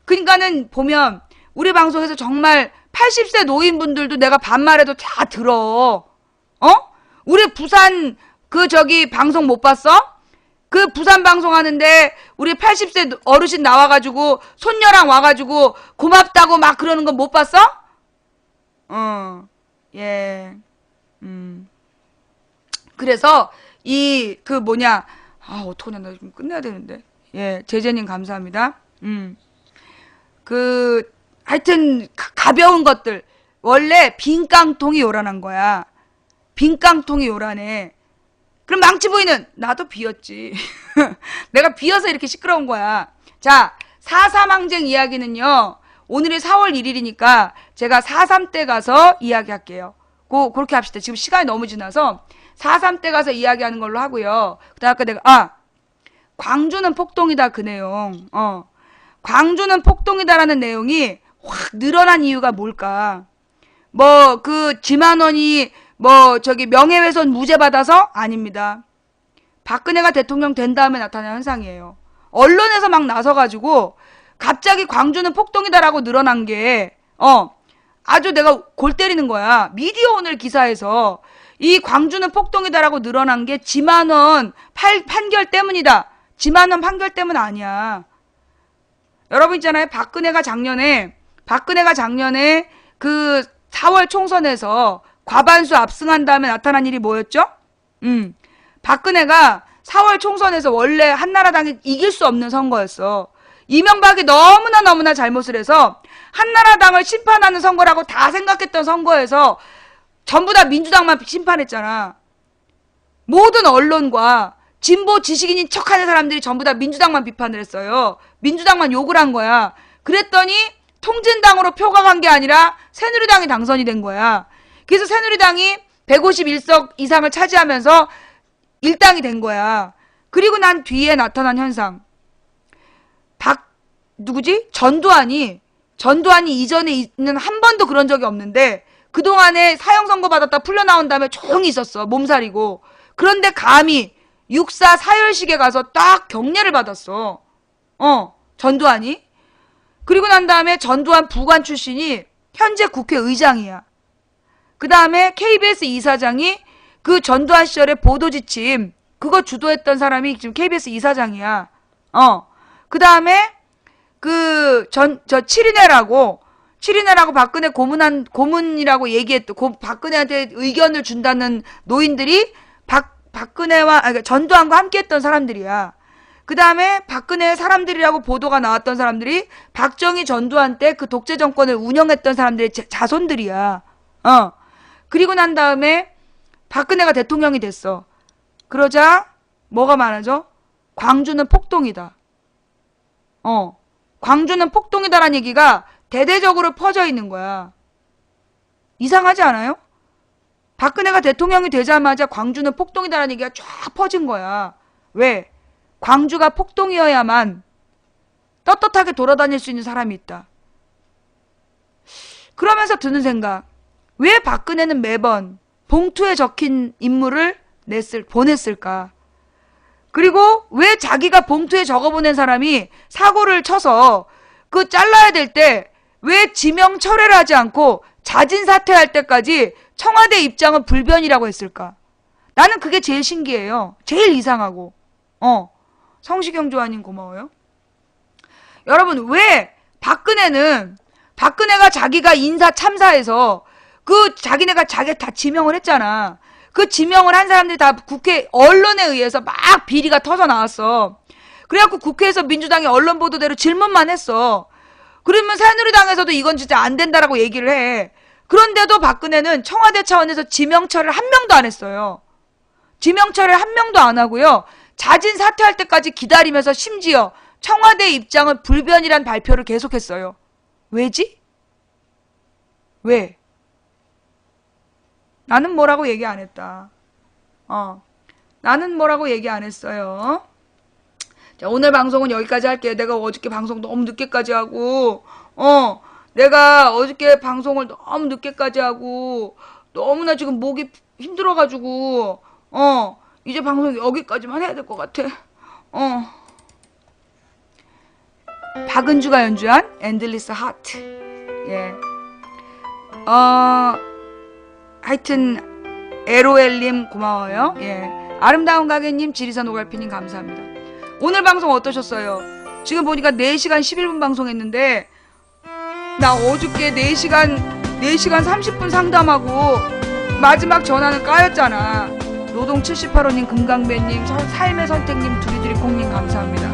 그러니까는 보면 우리 방송에서 정말 80세 노인분들도 내가 반말해도 다 들어. 우리 부산 방송 못 봤어? 그 부산 방송하는데 우리 80세 어르신 나와가지고 손녀랑 와가지고 고맙다고 막 그러는 거 못 봤어? 예. 그래서 어떡하냐, 나 지금 끝내야 되는데. 예, 제재님 감사합니다. 하여튼 가벼운 것들. 원래 빈 깡통이 요란한 거야. 빈 깡통이 요란해. 그럼 망치 부인은 나도 비었지. 내가 비어서 이렇게 시끄러운 거야. 자, 4.3 항쟁 이야기는요. 오늘이 4월 1일이니까 제가 4.3 때 가서 이야기할게요. 그렇게 합시다. 지금 시간이 너무 지나서 4.3 때 가서 이야기하는 걸로 하고요. 그다음 아까 내가 광주는 폭동이다 그 내용. 광주는 폭동이다라는 내용이 확 늘어난 이유가 뭘까? 지만원이 명예훼손 무죄 받아서? 아닙니다. 박근혜가 대통령 된 다음에 나타난 현상이에요. 언론에서 막 나서가지고 갑자기 광주는 폭동이다라고 늘어난 게 아주 내가 골 때리는 거야. 미디어 오늘 기사에서 이 광주는 폭동이다라고 늘어난 게 지만원 판결 때문이다. 지만원 판결 때문 아니야. 여러분 있잖아요. 박근혜가 작년에 그 4월 총선에서 과반수 압승한 다음에 나타난 일이 뭐였죠? 박근혜가 4월 총선에서 원래 한나라당이 이길 수 없는 선거였어. 이명박이 너무나 잘못을 해서 한나라당을 심판하는 선거라고 다 생각했던 선거에서 전부 다 민주당만 심판했잖아. 모든 언론과 진보 지식인인 척하는 사람들이 전부 다 민주당만 비판을 했어요. 민주당만 욕을 한 거야. 그랬더니 통진당으로 표가 간 게 아니라 새누리당이 당선이 된 거야. 그래서 새누리당이 151석 이상을 차지하면서 일당이 된 거야. 그리고 난 뒤에 나타난 현상. 전두환이 이전에 있는 한 번도 그런 적이 없는데 그동안에 사형 선고 받았다 풀려 나온 다음에 조용히 있었어. 몸살이고. 그런데 감히 6.4 사열식에 가서 딱 경례를 받았어. 전두환이. 그리고 난 다음에 전두환 부관 출신이 현재 국회의장이야. 그 다음에 KBS 이사장이 그 전두환 시절에 보도지침 그거 주도했던 사람이 지금 KBS 이사장이야. 그 다음에 칠인회라고 박근혜 고문이라고 박근혜한테 의견을 준다는 노인들이 전두환과 함께 했던 사람들이야. 그 다음에 박근혜 사람들이라고 보도가 나왔던 사람들이 박정희 전두환 때 그 독재 정권을 운영했던 사람들의 자손들이야. 그리고 난 다음에 박근혜가 대통령이 됐어. 그러자 뭐가 많아져? 광주는 폭동이다. 광주는 폭동이다라는 얘기가 대대적으로 퍼져 있는 거야. 이상하지 않아요? 박근혜가 대통령이 되자마자 광주는 폭동이다라는 얘기가 쫙 퍼진 거야. 왜? 광주가 폭동이어야만 떳떳하게 돌아다닐 수 있는 사람이 있다. 그러면서 드는 생각. 왜 박근혜는 매번 봉투에 적힌 인물을 보냈을까? 그리고 왜 자기가 봉투에 적어보낸 사람이 사고를 쳐서 그 잘라야 될 때 왜 지명 철회를 하지 않고 자진 사퇴할 때까지 청와대 입장은 불변이라고 했을까? 나는 그게 제일 신기해요. 제일 이상하고. 성시경 조아님 고마워요. 여러분 왜 박근혜가 자기가 인사 참사해서 자기네가 다 지명을 했잖아. 그 지명을 한 사람들이 다 국회 언론에 의해서 막 비리가 터져 나왔어. 그래갖고 국회에서 민주당이 언론 보도대로 질문만 했어. 그러면 새누리당에서도 이건 진짜 안 된다라고 얘기를 해. 그런데도 박근혜는 청와대 차원에서 지명처를 한 명도 안 했어요. 지명처를 한 명도 안 하고요. 자진 사퇴할 때까지 기다리면서 심지어 청와대 입장은 불변이란 발표를 계속했어요. 왜지? 왜? 나는 뭐라고 얘기 안 했다. 나는 뭐라고 얘기 안 했어요. 자, 오늘 방송은 여기까지 할게요. 내가 어저께 방송 너무 늦게까지 하고, 내가 어저께 방송을 너무 늦게까지 하고, 너무나 지금 목이 힘들어가지고, 이제 방송 여기까지만 해야 될 것 같아. 박은주가 연주한 엔들리스 하트. 예. 하여튼 LOL님 고마워요. 예. 아름다운 가게님, 지리산 오갈피님 감사합니다. 오늘 방송 어떠셨어요? 지금 보니까 4시간 11분 방송했는데 나 어저께 4시간 30분 상담하고 마지막 전화는 까였잖아. 노동 78호님, 금강배님, 삶의 선택님, 두리두리콩님 감사합니다.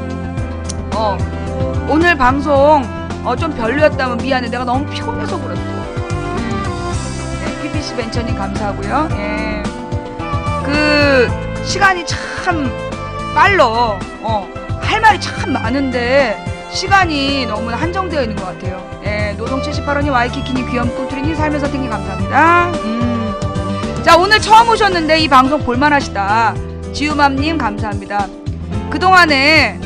오늘 방송 좀 별로였다면 미안해. 내가 너무 피곤해서 그랬어. 네, PBC 벤처님 감사하고요. 예. 그 시간이 참 빨라. 할 말이 참 많은데 시간이 너무 한정되어 있는 것 같아요. 예, 노동 78호님, 와이키키님, 귀염 꿈투리님, 삶의 선택님 감사합니다. 자, 오늘 처음 오셨는데 이 방송 볼만하시다. 지우맘님 감사합니다. 그동안에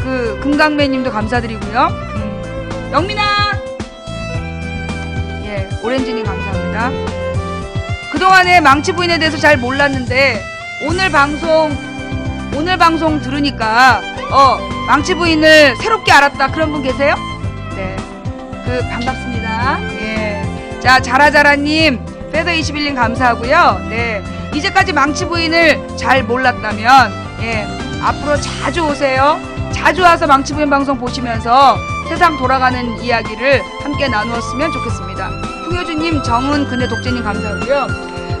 그 금강매님도 감사드리고요. 영민아, 예, 오렌지님 감사합니다. 그동안에 망치 부인에 대해서 잘 몰랐는데 오늘 방송 들으니까 망치 부인을 새롭게 알았다 그런 분 계세요? 네, 반갑습니다. 예, 자, 자라자라님, 페더21님 감사하고요. 네, 이제까지 망치 부인을 잘 몰랐다면 예, 앞으로 자주 오세요. 자주 와서 망치 부인 방송 보시면서 세상 돌아가는 이야기를 함께 나누었으면 좋겠습니다. 풍효주님, 정은 근혜 독재님 감사하고요.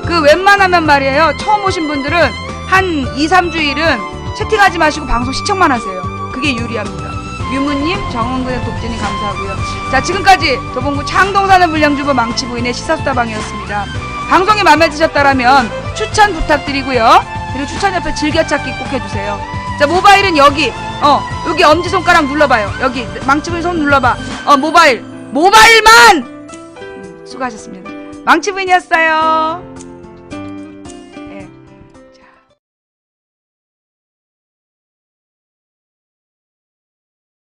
그 웬만하면 말이에요, 처음 오신 분들은 한 2-3주일은 채팅하지 마시고 방송 시청만 하세요. 그게 유리합니다. 유무님, 정은근의 독재님 감사하고요. 자, 지금까지 도봉구 창동사는 불량주부 망치부인의 시사수다방이었습니다. 방송이 마음에 드셨다라면 추천 부탁드리고요. 그리고 추천 옆에 즐겨찾기 꼭 해주세요. 자, 모바일은 여기 엄지손가락 눌러봐요. 여기 망치부인 손 눌러봐. 모바일만! 수고하셨습니다. 망치부인이었어요.